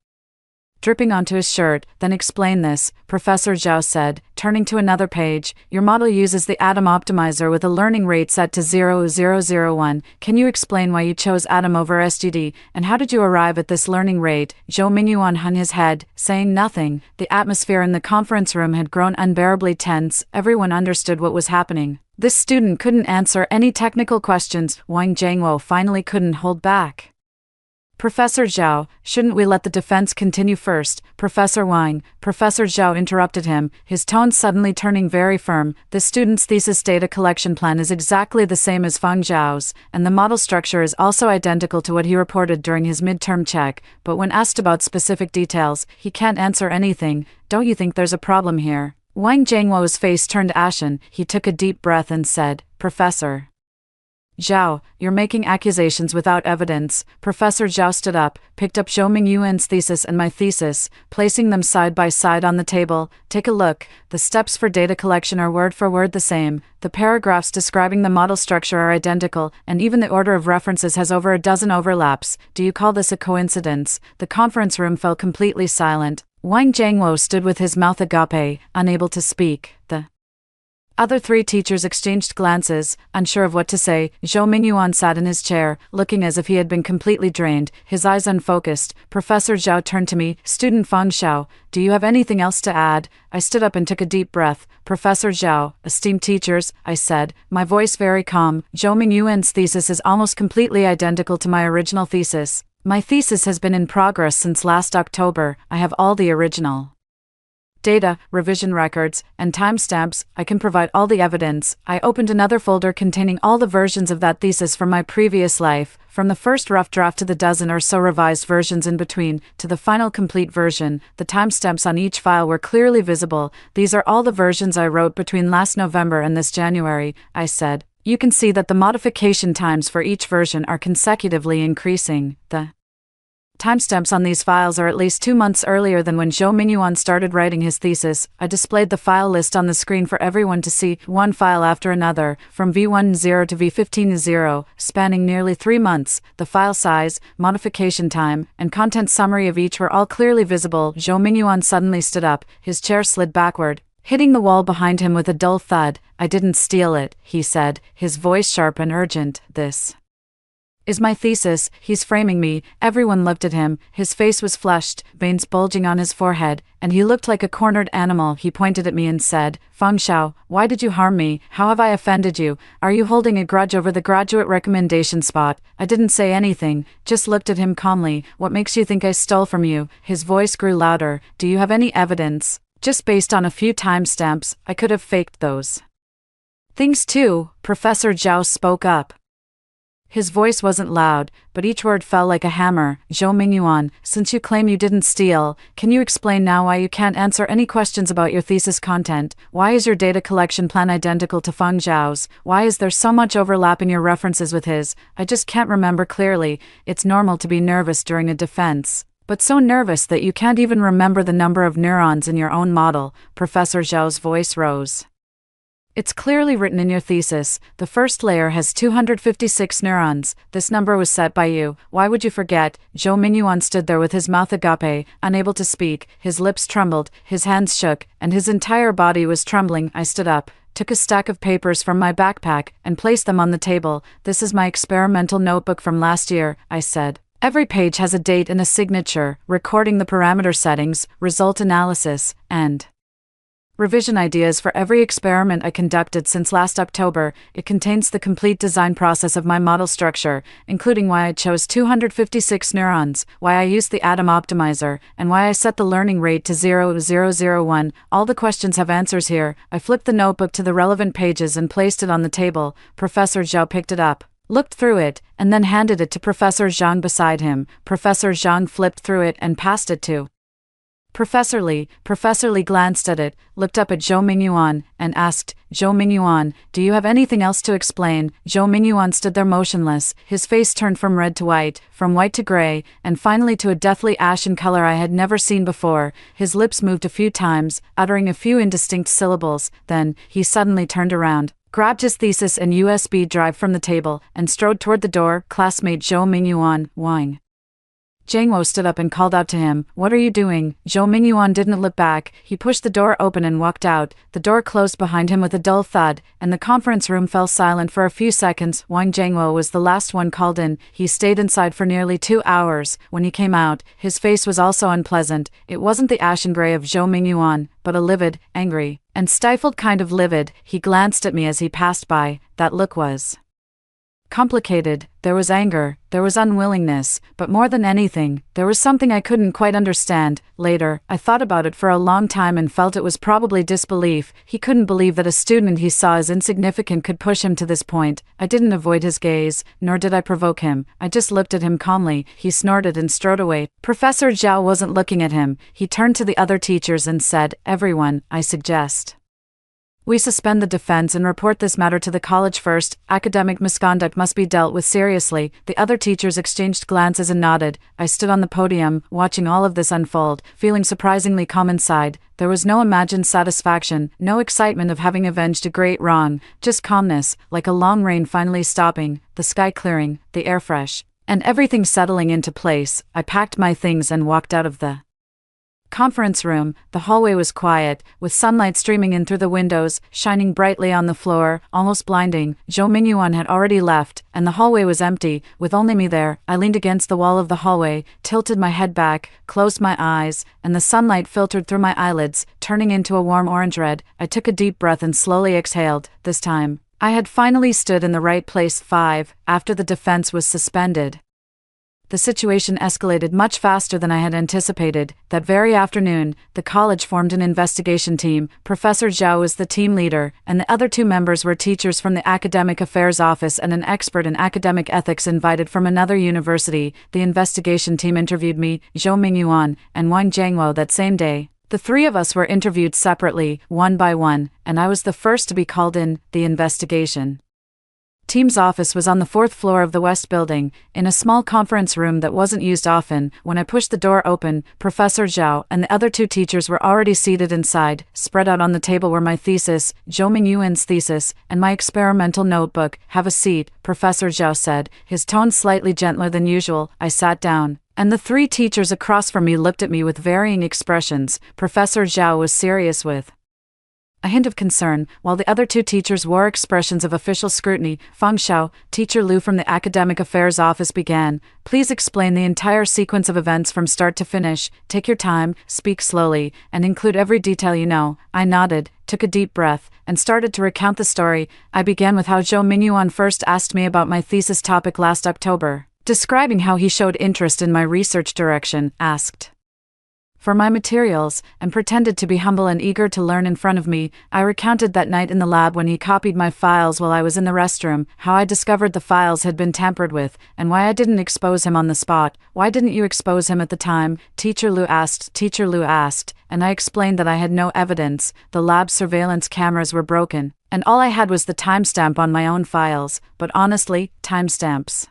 dripping onto his shirt. Then explain this, Professor Zhao said, turning to another page. Your model uses the Atom Optimizer with a learning rate set to 0.001. Can you explain why you chose Atom over SGD, and how did you arrive at this learning rate? Zhou Mingyuan hung his head, saying nothing. The atmosphere in the conference room had grown unbearably tense. Everyone understood what was happening. This student couldn't answer any technical questions. Wang Jiangwo finally couldn't hold back. Professor Zhao, shouldn't we let the defense continue first? Professor Wang. Professor Zhao interrupted him, his tone suddenly turning very firm. The student's thesis data collection plan is exactly the same as Feng Zhao's, and the model structure is also identical to what he reported during his midterm check, but when asked about specific details, he can't answer anything. Don't you think there's a problem here? Wang Jiangwo's face turned ashen. He took a deep breath and said, Professor Zhao, you're making accusations without evidence. Professor Zhao stood up, picked up Zhou Mingyuan's thesis and my thesis, placing them side by side on the table. Take a look. The steps for data collection are word for word the same. The paragraphs describing the model structure are identical, and even the order of references has over a dozen overlaps. Do you call this a coincidence? The conference room fell completely silent. Wang Jiangwo stood with his mouth agape, unable to speak. The other 3 teachers exchanged glances, unsure of what to say. Zhou Mingyuan sat in his chair, looking as if he had been completely drained, his eyes unfocused. Professor Zhao turned to me. Student Feng Xiao, do you have anything else to add? I stood up and took a deep breath. Professor Zhao, esteemed teachers, I said, my voice very calm. Zhou Mingyuan's thesis is almost completely identical to my original thesis. My thesis has been in progress since last October. I have all the original data, revision records, and timestamps. I can provide all the evidence. I opened another folder containing all the versions of that thesis from my previous life, from the first rough draft to the dozen or so revised versions in between, to the final complete version. The timestamps on each file were clearly visible. These are all the versions I wrote between last November and this January, I said. You can see that the modification times for each version are consecutively increasing. The timestamps on these files are at least 2 months earlier than when Zhou Mingyuan started writing his thesis. I displayed the file list on the screen for everyone to see, one file after another, from V10 to V15-0, spanning nearly 3 months. The file size, modification time, and content summary of each were all clearly visible. Zhou Mingyuan suddenly stood up, his chair slid backward, hitting the wall behind him with a dull thud. I didn't steal it, he said, his voice sharp and urgent. This is my thesis. He's framing me. Everyone looked at him. His face was flushed, veins bulging on his forehead, and he looked like a cornered animal. He pointed at me and said, Feng Xiao, why did you harm me? How have I offended you? Are you holding a grudge over the graduate recommendation spot? I didn't say anything, just looked at him calmly. What makes you think I stole from you? His voice grew louder. Do you have any evidence? Just based on a few timestamps, I could have faked those things too. Professor Zhao spoke up. His voice wasn't loud, but each word fell like a hammer. Zhou Mingyuan, since you claim you didn't steal, can you explain now why you can't answer any questions about your thesis content? Why is your data collection plan identical to Feng Zhao's? Why is there so much overlap in your references with his? I just can't remember clearly. It's normal to be nervous during a defense. But so nervous that you can't even remember the number of neurons in your own model. Professor Zhao's voice rose. It's clearly written in your thesis. The first layer has 256 neurons. This number was set by you. Why would you forget? Zhou Mingyuan stood there with his mouth agape, unable to speak. His lips trembled, his hands shook, and his entire body was trembling. I stood up, took a stack of papers from my backpack, and placed them on the table. This is my experimental notebook from last year, I said. Every page has a date and a signature, recording the parameter settings, result analysis, and revision ideas for every experiment I conducted since last October. It contains the complete design process of my model structure, including why I chose 256 neurons, why I used the atom optimizer, and why I set the learning rate to 0.001. All the questions have answers here. I flipped the notebook to the relevant pages and placed it on the table. Professor Zhao picked it up, looked through it, and then handed it to Professor Zhang beside him. Professor Zhang flipped through it and passed it to Professor Li. Professor Li glanced at it, looked up at Zhou Mingyuan, and asked, Zhou Mingyuan, do you have anything else to explain? Zhou Mingyuan stood there motionless, his face turned from red to white, from white to gray, and finally to a deathly ashen color I had never seen before. His lips moved a few times, uttering a few indistinct syllables. Then, he suddenly turned around, grabbed his thesis and USB drive from the table, and strode toward the door. Classmate Zhou Mingyuan, Wang Jiangwo stood up and called out to him, What are you doing? Zhou Mingyuan didn't look back. He pushed the door open and walked out. The door closed behind him with a dull thud, and the conference room fell silent for a few seconds. Wang Jiangwo was the last one called in. He stayed inside for nearly 2 hours. When he came out, his face was also unpleasant. It wasn't the ashen gray of Zhou Mingyuan, but a livid, angry, and stifled kind of livid. He glanced at me as he passed by. That look was complicated. There was anger, there was unwillingness, but more than anything, there was something I couldn't quite understand. Later, I thought about it for a long time and felt it was probably disbelief. He couldn't believe that a student he saw as insignificant could push him to this point. I didn't avoid his gaze, nor did I provoke him. I just looked at him calmly. He snorted and strode away. Professor Zhao wasn't looking at him. He turned to the other teachers and said, Everyone, I suggest we suspend the defense and report this matter to the college first. Academic misconduct must be dealt with seriously. The other teachers exchanged glances and nodded. I stood on the podium, watching all of this unfold, feeling surprisingly calm inside. There was no imagined satisfaction, no excitement of having avenged a great wrong, just calmness, like a long rain finally stopping, the sky clearing, the air fresh, and everything settling into place. I packed my things and walked out of the conference room. The hallway was quiet, with sunlight streaming in through the windows, shining brightly on the floor, almost blinding. Zhou Mingyuan had already left, and the hallway was empty, with only me there. I leaned against the wall of the hallway, tilted my head back, closed my eyes, and the sunlight filtered through my eyelids, turning into a warm orange red. I took a deep breath and slowly exhaled. This time, I had finally stood in the right place. 5. After the defense was suspended, the situation escalated much faster than I had anticipated. That very afternoon, the college formed an investigation team. Professor Zhao was the team leader, and the other 2 members were teachers from the Academic Affairs Office and an expert in academic ethics invited from another university. The investigation team interviewed me, Zhou Mingyuan, and Wang Jiangwo that same day. The 3 of us were interviewed separately, one by one, and I was the first to be called in. The investigation team's office was on the 4th floor of the West Building, in a small conference room that wasn't used often. When I pushed the door open, Professor Zhao and the other 2 teachers were already seated inside. Spread out on the table were my thesis, Zhou Mingyuan's thesis, and my experimental notebook. Have a seat, Professor Zhao said, his tone slightly gentler than usual. I sat down, and the 3 teachers across from me looked at me with varying expressions. Professor Zhao was serious with a hint of concern, while the other 2 teachers wore expressions of official scrutiny. Feng Xiao, Teacher Lu from the Academic Affairs Office began. Please explain the entire sequence of events from start to finish. Take your time, speak slowly, and include every detail you know. I nodded, took a deep breath, and started to recount the story. I began with how Zhou Mingyuan first asked me about my thesis topic last October, describing how he showed interest in my research direction, asked for my materials, and pretended to be humble and eager to learn in front of me. I recounted that night in the lab when he copied my files while I was in the restroom, how I discovered the files had been tampered with, and why I didn't expose him on the spot. "Why didn't you expose him at the time?" Teacher Lu asked, and I explained that I had no evidence. The lab surveillance cameras were broken, and all I had was the timestamp on my own files. But honestly, timestamps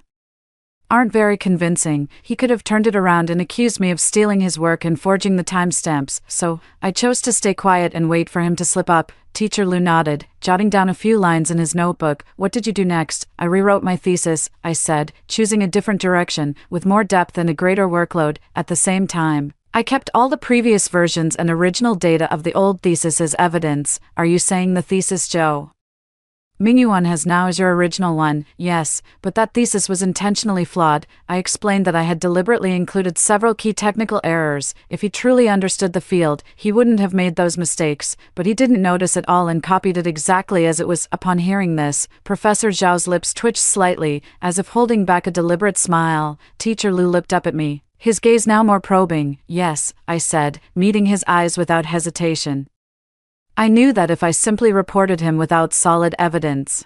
aren't very convincing. He could have turned it around and accused me of stealing his work and forging the timestamps, so I chose to stay quiet and wait for him to slip up. Teacher Lu nodded, jotting down a few lines in his notebook. "What did you do next?" "I rewrote my thesis," I said, choosing a different direction, with more depth and a greater workload. At the same time, I kept all the previous versions and original data of the old thesis as evidence. "Are you saying the thesis Zhou Mingyuan has now is your original one?" "Yes, but that thesis was intentionally flawed." I explained that I had deliberately included several key technical errors. If he truly understood the field, he wouldn't have made those mistakes, but he didn't notice it all and copied it exactly as it was. Upon hearing this, Professor Zhao's lips twitched slightly, as if holding back a deliberate smile. Teacher Lu looked up at me, his gaze now more probing. "Yes," I said, meeting his eyes without hesitation. I knew that if I simply reported him without solid evidence,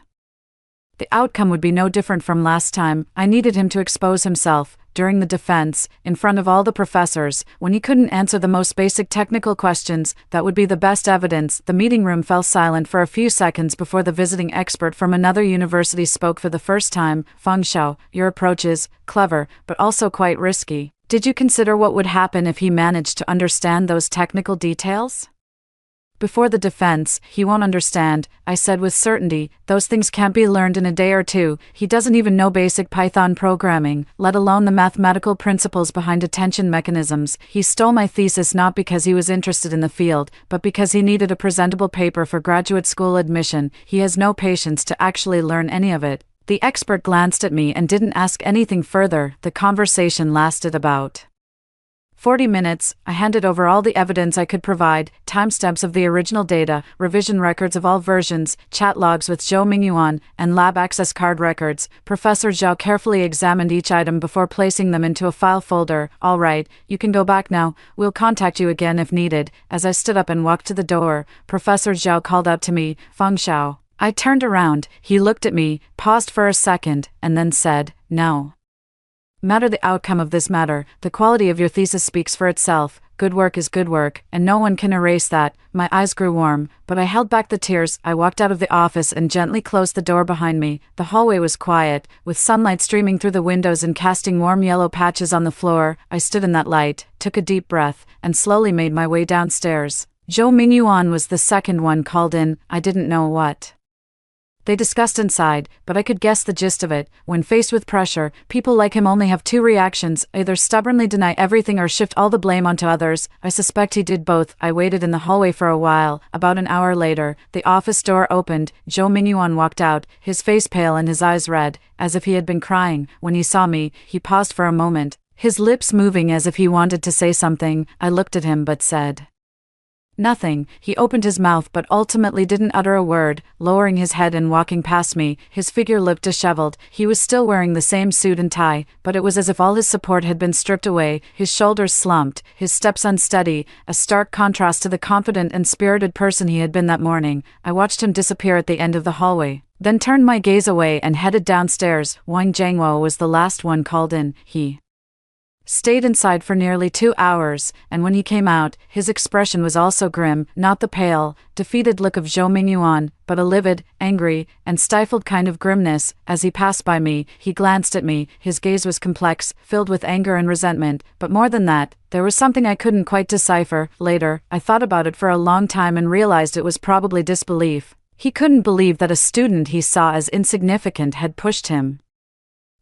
the outcome would be no different from last time. I needed him to expose himself, during the defense, in front of all the professors, when he couldn't answer the most basic technical questions. That would be the best evidence. The meeting room fell silent for a few seconds before the visiting expert from another university spoke for the first time. "Feng Xiao, your approach is clever, but also quite risky. Did you consider what would happen if he managed to understand those technical details?" "Before the defense, he won't understand," I said with certainty. "Those things can't be learned in a day or two. He doesn't even know basic Python programming, let alone the mathematical principles behind attention mechanisms." He stole my thesis not because he was interested in the field, but because he needed a presentable paper for graduate school admission. He has no patience to actually learn any of it. The expert glanced at me and didn't ask anything further. The conversation lasted about 40 minutes. I handed over all the evidence I could provide, timestamps of the original data, revision records of all versions, chat logs with Zhou Mingyuan, and lab access card records. Professor Zhao carefully examined each item before placing them into a file folder. "All right, you can go back now. We'll contact you again if needed." As I stood up and walked to the door, Professor Zhao called out to me, "Feng Xiao." I turned around. He looked at me, paused for a second, and then said, "No matter the outcome of this matter, the quality of your thesis speaks for itself. Good work is good work, and no one can erase that." My eyes grew warm, but I held back the tears. I walked out of the office and gently closed the door behind me. The hallway was quiet, with sunlight streaming through the windows and casting warm yellow patches on the floor. I stood in that light, took a deep breath, and slowly made my way downstairs. Zhou Mingyuan was the second one called in. I didn't know what they discussed inside, but I could guess the gist of it. When faced with pressure, people like him only have two reactions: either stubbornly deny everything or shift all the blame onto others. I suspect he did both. I waited in the hallway for a while. About an hour later, the office door opened. Zhou Mingyuan walked out, his face pale and his eyes red, as if he had been crying. When he saw me, he paused for a moment, his lips moving as if he wanted to say something. I looked at him but said nothing. He opened his mouth but ultimately didn't utter a word. Lowering his head and walking past me, his figure looked disheveled. He was still wearing the same suit and tie, but it was as if all his support had been stripped away. His shoulders slumped, his steps unsteady, a stark contrast to the confident and spirited person he had been that morning. I watched him disappear at the end of the hallway, then turned my gaze away and headed downstairs. Wang Jiangwo was the last one called in. He stayed inside for nearly 2 hours, and when he came out, his expression was also grim, not the pale, defeated look of Zhou Mingyuan, but a livid, angry, and stifled kind of grimness. As he passed by me, he glanced at me. His gaze was complex, filled with anger and resentment, but more than that, there was something I couldn't quite decipher. Later, I thought about it for a long time and realized it was probably disbelief. He couldn't believe that a student he saw as insignificant had pushed him.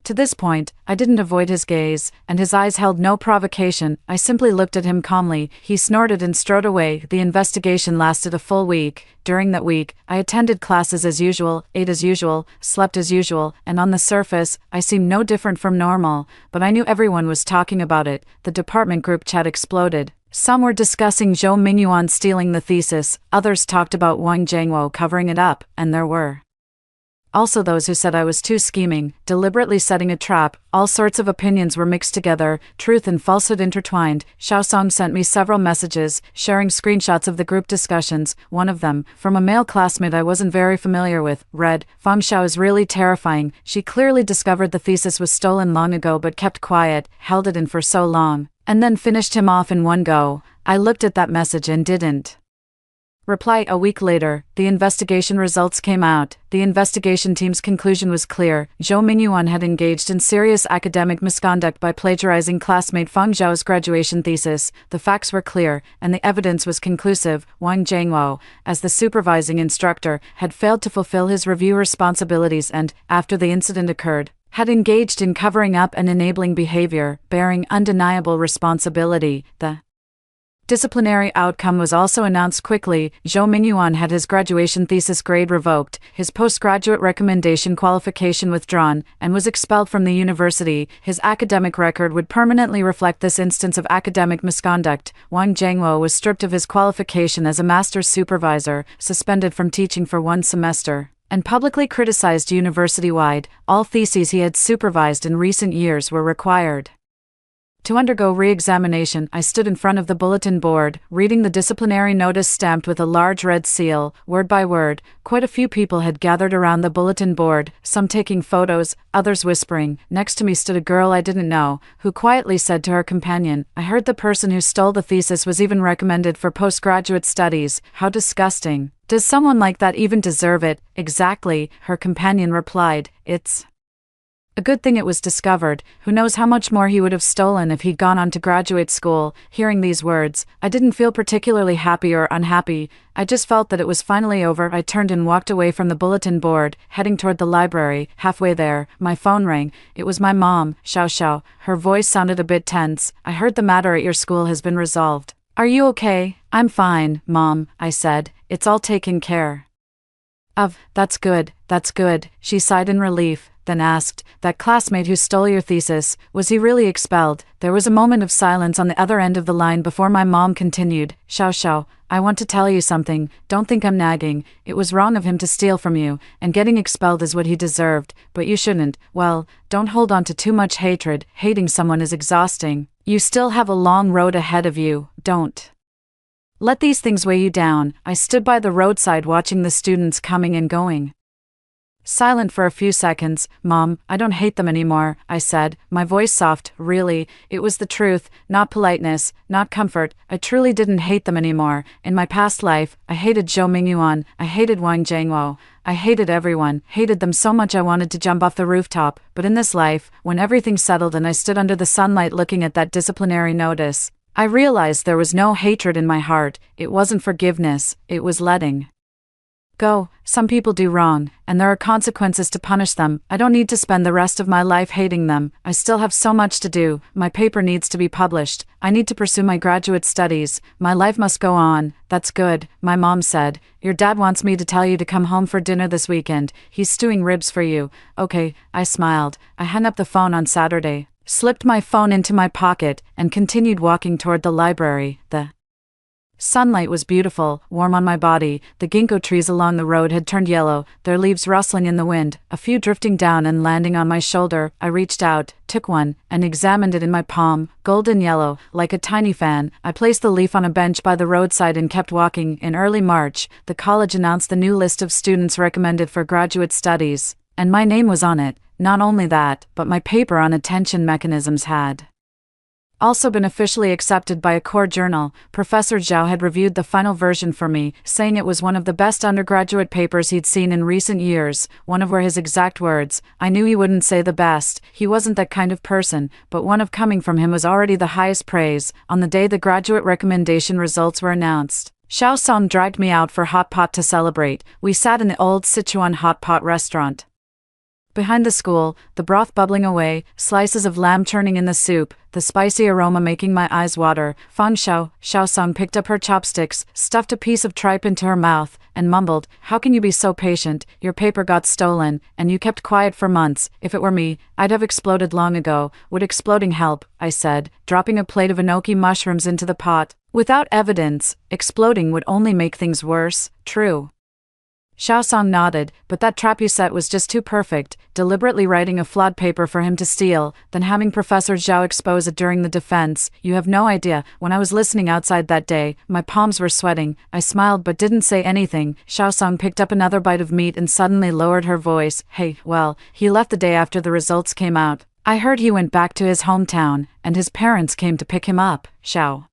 To this point, I didn't avoid his gaze, and his eyes held no provocation. I simply looked at him calmly. He snorted and strode away. The investigation lasted a full week. During that week, I attended classes as usual, ate as usual, slept as usual, and on the surface, I seemed no different from normal, but I knew everyone was talking about it. The department group chat exploded. Some were discussing Zhou Mingyuan stealing the thesis, others talked about Wang Jiangwo covering it up, and there were Also those who said I was too scheming, deliberately setting a trap. All sorts of opinions were mixed together, truth and falsehood intertwined. Xiaosong sent me several messages, sharing screenshots of the group discussions. One of them, from a male classmate I wasn't very familiar with, read, "Fang Xiao is really terrifying. She clearly discovered the thesis was stolen long ago but kept quiet, held it in for so long, and then finished him off in one go." I looked at that message and didn't reply. A week later, the investigation results came out. The investigation team's conclusion was clear. Zhou Mingyuan had engaged in serious academic misconduct by plagiarizing classmate Fang Zhao's graduation thesis. The facts were clear, and the evidence was conclusive. Wang Jianguo, as the supervising instructor, had failed to fulfill his review responsibilities and, after the incident occurred, had engaged in covering up and enabling behavior, bearing undeniable responsibility. The disciplinary outcome was also announced quickly. Zhou Mingyuan had his graduation thesis grade revoked, his postgraduate recommendation qualification withdrawn, and was expelled from the university. His academic record would permanently reflect this instance of academic misconduct. Wang Jianguo was stripped of his qualification as a master's supervisor, suspended from teaching for 1 semester, and publicly criticized university-wide. All theses he had supervised in recent years were required to undergo re-examination. I stood in front of the bulletin board, reading the disciplinary notice stamped with a large red seal, word by word. Quite a few people had gathered around the bulletin board, some taking photos, others whispering. Next to me stood a girl I didn't know, who quietly said to her companion, "I heard the person who stole the thesis was even recommended for postgraduate studies. How disgusting. Does someone like that even deserve it?" "Exactly," her companion replied. "It's a good thing it was discovered. Who knows how much more he would have stolen if he'd gone on to graduate school." Hearing these words, I didn't feel particularly happy or unhappy. I just felt that it was finally over. I turned and walked away from the bulletin board, heading toward the library. Halfway there, my phone rang. It was my mom, Xiao Xiao. Her voice sounded a bit tense. "I heard the matter at your school has been resolved. Are you okay?" "I'm fine, Mom," I said. "It's all taken care of." That's good, she sighed in relief, then asked, "That classmate who stole your thesis, was he really expelled?" There was a moment of silence on the other end of the line before my mom continued, "Xiao Xiao, I want to tell you something. Don't think I'm nagging. It was wrong of him to steal from you, and getting expelled is what he deserved, but you shouldn't. Well, don't hold on to too much hatred. Hating someone is exhausting. You still have a long road ahead of you. Don't let these things weigh you down." I stood by the roadside watching the students coming and going, silent for a few seconds. "Mom, I don't hate them anymore," I said, my voice soft. Really, it was the truth, not politeness, not comfort. I truly didn't hate them anymore. In my past life, I hated Zhou Mingyuan, I hated Wang Jianguo, I hated everyone, hated them so much I wanted to jump off the rooftop. But in this life, when everything settled and I stood under the sunlight looking at that disciplinary notice, I realized there was no hatred in my heart. It wasn't forgiveness, it was letting go. Some people do wrong, and there are consequences to punish them. I don't need to spend the rest of my life hating them. I still have so much to do. My paper needs to be published. I need to pursue my graduate studies. My life must go on. "That's good," my mom said. "Your dad wants me to tell you to come home for dinner this weekend. He's stewing ribs for you." "Okay," I smiled. I hung up the phone on Saturday, slipped my phone into my pocket, and continued walking toward the library. The sunlight was beautiful, warm on my body. The ginkgo trees along the road had turned yellow, their leaves rustling in the wind, a few drifting down and landing on my shoulder. I reached out, took one, and examined it in my palm, golden yellow, like a tiny fan. I placed the leaf on a bench by the roadside and kept walking. In early March, the college announced the new list of students recommended for graduate studies, and my name was on it. Not only that, but my paper on attention mechanisms had also been officially accepted by a core journal. Professor Zhao had reviewed the final version for me, saying it was one of the best undergraduate papers he'd seen in recent years. One of his exact words. I knew he wouldn't say the best, he wasn't that kind of person, but one of coming from him was already the highest praise. On the day the graduate recommendation results were announced, Xiao Song dragged me out for hot pot to celebrate. We sat in the old Sichuan hot pot restaurant behind the school, the broth bubbling away, slices of lamb churning in the soup, the spicy aroma making my eyes water. Xiao Song picked up her chopsticks, stuffed a piece of tripe into her mouth, and mumbled, "How can you be so patient? Your paper got stolen, and you kept quiet for months. If it were me, I'd have exploded long ago." "Would exploding help?" I said, dropping a plate of enoki mushrooms into the pot. "Without evidence, exploding would only make things worse." "True," Xiaosong nodded, but that trap you set was just too perfect, deliberately writing a flawed paper for him to steal, then having Professor Zhao expose it during the defense. You have no idea. When I was listening outside that day, my palms were sweating. I smiled but didn't say anything. Xiaosong picked up another bite of meat and suddenly lowered her voice. Hey, well, he left the day after the results came out. I heard he went back to his hometown, and his parents came to pick him up. Xiao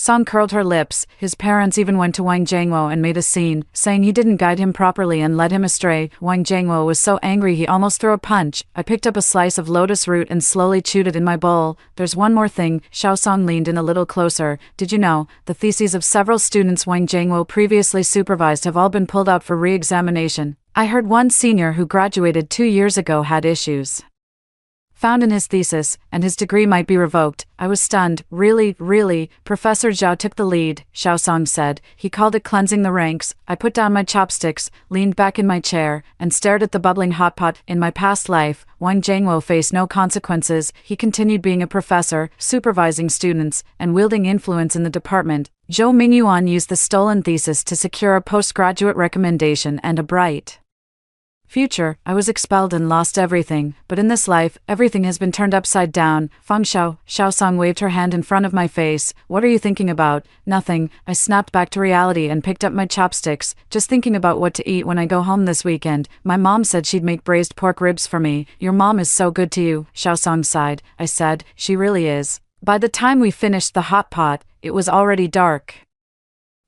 Song curled her lips. His parents even went to Wang Jiangwo and made a scene, saying he didn't guide him properly and led him astray. Wang Jiangwo was so angry he almost threw a punch. I picked up a slice of lotus root and slowly chewed it in my bowl. There's one more thing. Xiaosong leaned in a little closer. Did you know, the theses of several students Wang Jiangwo previously supervised have all been pulled out for re-examination. I heard one senior who graduated 2 years ago had issues found in his thesis, and his degree might be revoked. I was stunned. Really? Professor Zhao took the lead, Xiaosong said. He called it cleansing the ranks. I put down my chopsticks, leaned back in my chair, and stared at the bubbling hot pot. In my past life, Wang Jiangwo faced no consequences. He continued being a professor, supervising students, and wielding influence in the department. Zhou Mingyuan used the stolen thesis to secure a postgraduate recommendation and a bright future. I was expelled and lost everything, but in this life, everything has been turned upside down. Feng Xiao, Xiaosong waved her hand in front of my face. What are you thinking about? Nothing. I snapped back to reality and picked up my chopsticks, just thinking about what to eat when I go home this weekend. My mom said she'd make braised pork ribs for me. Your mom is so good to you, Xiaosong sighed. I said, she really is. By the time we finished the hot pot, it was already dark.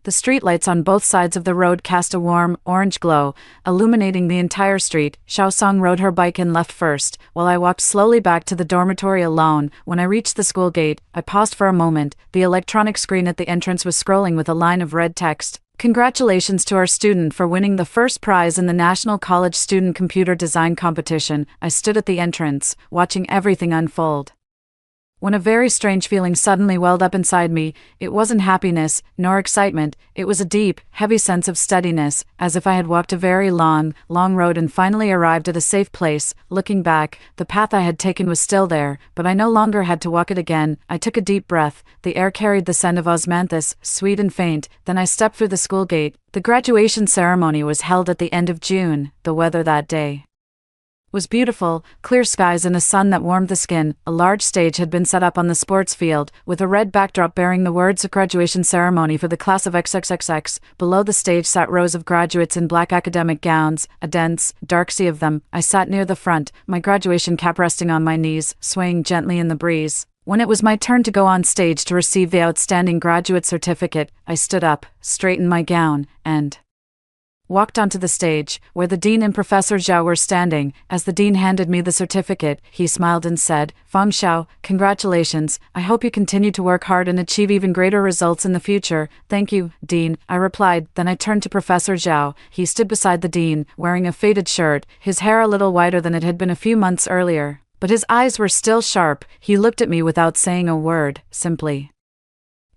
The streetlights on both sides of the road cast a warm, orange glow, illuminating the entire street. Xiaosong rode her bike and left first, while I walked slowly back to the dormitory alone. When I reached the school gate, I paused for a moment. The electronic screen at the entrance was scrolling with a line of red text. Congratulations to our student for winning the first prize in the National College Student Computer Design Competition. I stood at the entrance, watching everything unfold, when a very strange feeling suddenly welled up inside me. It wasn't happiness, nor excitement. It was a deep, heavy sense of steadiness, as if I had walked a very long road and finally arrived at a safe place. Looking back, the path I had taken was still there, but I no longer had to walk it again. I took a deep breath. The air carried the scent of osmanthus, sweet and faint. Then I stepped through the school gate. The graduation ceremony was held at the end of June. The weather that day was beautiful, clear skies and a sun that warmed the skin. A large stage had been set up on the sports field, with a red backdrop bearing the words graduation ceremony for the class of XXXX. Below the stage sat rows of graduates in black academic gowns, a dense, dark sea of them. I sat near the front, my graduation cap resting on my knees, swaying gently in the breeze. When it was my turn to go on stage to receive the outstanding graduate certificate, I stood up, straightened my gown, and walked onto the stage, where the dean and Professor Zhao were standing. As the dean handed me the certificate, he smiled and said, Feng Xiao, congratulations. I hope you continue to work hard and achieve even greater results in the future. Thank you, Dean, I replied. Then I turned to Professor Zhao. He stood beside the dean, wearing a faded shirt, his hair a little whiter than it had been a few months earlier. But his eyes were still sharp. He looked at me without saying a word, simply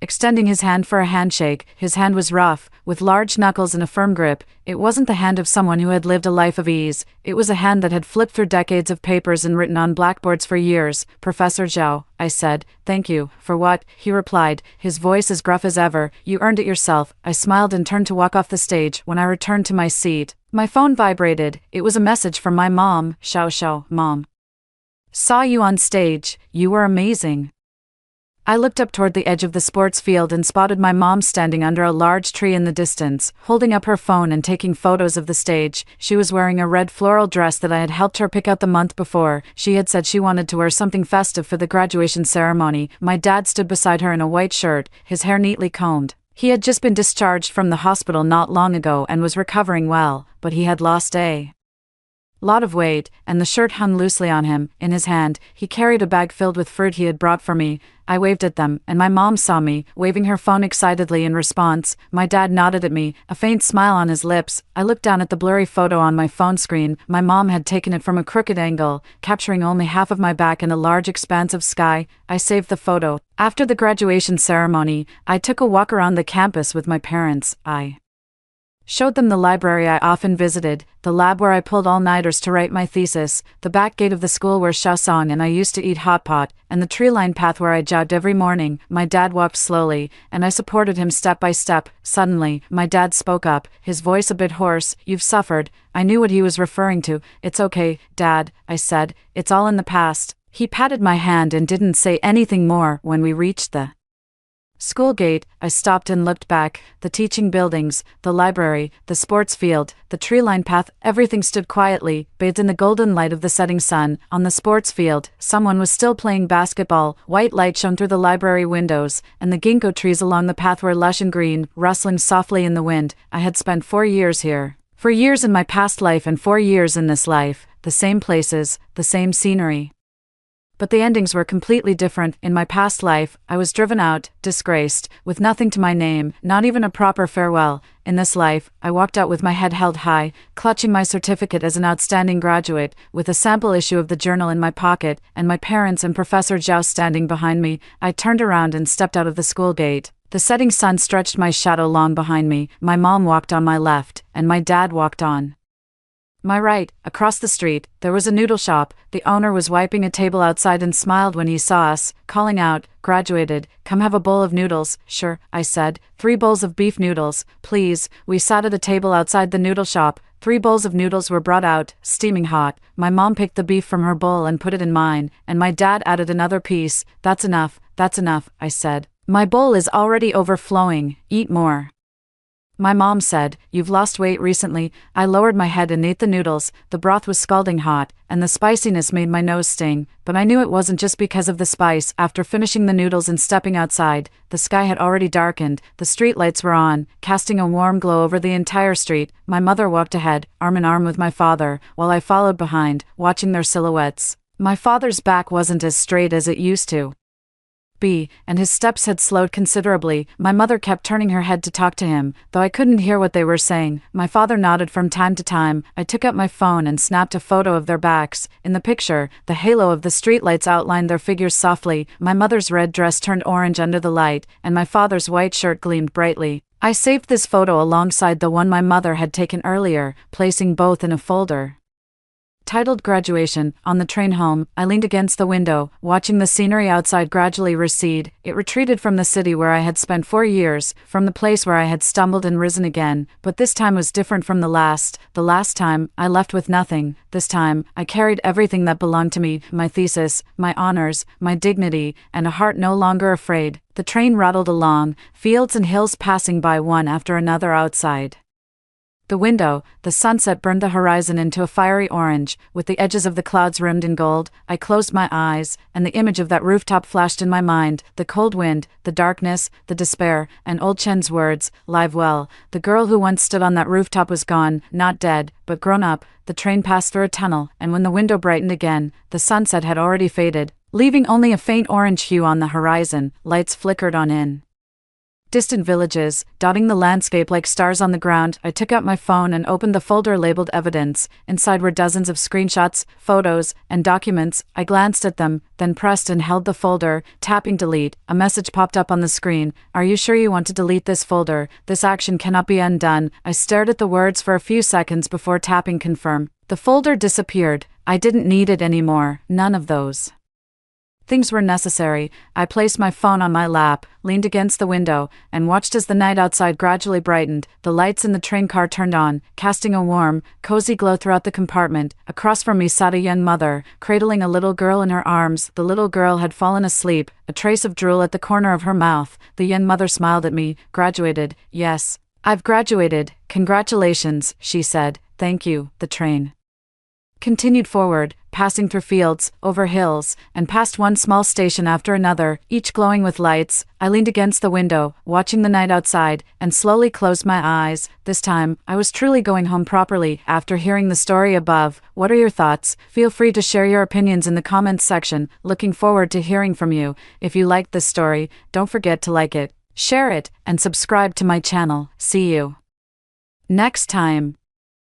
extending his hand for a handshake. His hand was rough, with large knuckles and a firm grip. It wasn't the hand of someone who had lived a life of ease. It was a hand that had flipped through decades of papers and written on blackboards for years. Professor Zhao, I said. Thank you. For what? He replied, his voice as gruff as ever. You earned it yourself. I smiled and turned to walk off the stage. When I returned to my seat, my phone vibrated. It was a message from my mom. Xiao, Mom. Saw you on stage. You were amazing. I looked up toward the edge of the sports field and spotted my mom standing under a large tree in the distance, holding up her phone and taking photos of the stage. She was wearing a red floral dress that I had helped her pick out the month before. She had said she wanted to wear something festive for the graduation ceremony. My dad stood beside her in a white shirt, his hair neatly combed. He had just been discharged from the hospital not long ago and was recovering well, but he had lost a lot of weight, and the shirt hung loosely on him. In his hand, he carried a bag filled with fruit he had brought for me. I waved at them, and my mom saw me, waving her phone excitedly in response. My dad nodded at me, a faint smile on his lips. I looked down at the blurry photo on my phone screen. My mom had taken it from a crooked angle, capturing only half of my back and a large expanse of sky. I saved the photo. After the graduation ceremony, I took a walk around the campus with my parents. I Showed them the library I often visited, the lab where I pulled all-nighters to write my thesis, the back gate of the school where Xiaosong and I used to eat hot pot, and the tree-lined path where I jogged every morning. My dad walked slowly, and I supported him step by step. Suddenly, my dad spoke up, his voice a bit hoarse. "You've suffered." I knew what he was referring to. "It's okay, Dad," I said. "It's all in the past." He patted my hand and didn't say anything more. When we reached the school gate, I stopped and looked back. The teaching buildings, the library, the sports field, the tree-lined path, everything stood quietly, bathed in the golden light of the setting sun. On the sports field, someone was still playing basketball. White light shone through the library windows, and the ginkgo trees along the path were lush and green, rustling softly in the wind. I had spent 4 years here. 4 years in my past life and 4 years in this life. The same places, the same scenery. But the endings were completely different. In my past life, I was driven out, disgraced, with nothing to my name, not even a proper farewell. In this life, I walked out with my head held high, clutching my certificate as an outstanding graduate, with a sample issue of the journal in my pocket, and my parents and Professor Zhao standing behind me. I turned around and stepped out of the school gate. The setting sun stretched my shadow long behind me. My mom walked on my left, and my dad walked on my right. Across the street, there was a noodle shop. The owner was wiping a table outside and smiled when he saw us, calling out, "Graduated, come have a bowl of noodles." "Sure," I said. 3 bowls of beef noodles, please." We sat at a table outside the noodle shop. 3 bowls of noodles were brought out, steaming hot. My mom picked the beef from her bowl and put it in mine, and my dad added another piece. That's enough, I said. "My bowl is already overflowing, eat more." My mom said, "You've lost weight recently." I lowered my head and ate the noodles. The broth was scalding hot, and the spiciness made my nose sting, but I knew it wasn't just because of the spice. After finishing the noodles and stepping outside, the sky had already darkened. The street lights were on, casting a warm glow over the entire street. My mother walked ahead, arm in arm with my father, while I followed behind, watching their silhouettes. My father's back wasn't as straight as it used to be, and his steps had slowed considerably. My mother kept turning her head to talk to him, though I couldn't hear what they were saying. My father nodded from time to time. I took out my phone and snapped a photo of their backs. In the picture, the halo of the streetlights outlined their figures softly. My mother's red dress turned orange under the light, and my father's white shirt gleamed brightly. I saved this photo alongside the one my mother had taken earlier, placing both in a folder titled Graduation. On the train home, I leaned against the window, watching the scenery outside gradually recede. It retreated from the city where I had spent 4 years, from the place where I had stumbled and risen again, but this time was different from the last. The last time, I left with nothing. This time, I carried everything that belonged to me, my thesis, my honors, my dignity, and a heart no longer afraid. The train rattled along, fields and hills passing by one after another outside the window. The sunset burned the horizon into a fiery orange, with the edges of the clouds rimmed in gold. I closed my eyes, and the image of that rooftop flashed in my mind. The cold wind, the darkness, the despair, and old Chen's words, "Live well." The girl who once stood on that rooftop was gone, not dead, but grown up. The train passed through a tunnel, and when the window brightened again, the sunset had already faded, leaving only a faint orange hue on the horizon. Lights flickered on in distant villages, dotting the landscape like stars on the ground. I took out my phone and opened the folder labeled Evidence. Inside were dozens of screenshots, photos, and documents. I glanced at them, then pressed and held the folder, tapping delete. A message popped up on the screen. "Are you sure you want to delete this folder? This action cannot be undone." I stared at the words for a few seconds before tapping confirm. The folder disappeared. I didn't need it anymore. None of those things were necessary. I placed my phone on my lap, leaned against the window, and watched as the night outside gradually brightened. The lights in the train car turned on, casting a warm, cozy glow throughout the compartment. Across from me sat a young mother, cradling a little girl in her arms. The little girl had fallen asleep, a trace of drool at the corner of her mouth. The young mother smiled at me. "Graduated?" "Yes. I've graduated. Congratulations," she said. "Thank you." The train continued forward, passing through fields, over hills, and past one small station after another, each glowing with lights. I leaned against the window, watching the night outside, and slowly closed my eyes. This time, I was truly going home properly. After hearing the story above, what are your thoughts? Feel free to share your opinions in the comments section. Looking forward to hearing from you. If you liked this story, don't forget to like it, share it, and subscribe to my channel. See you next time.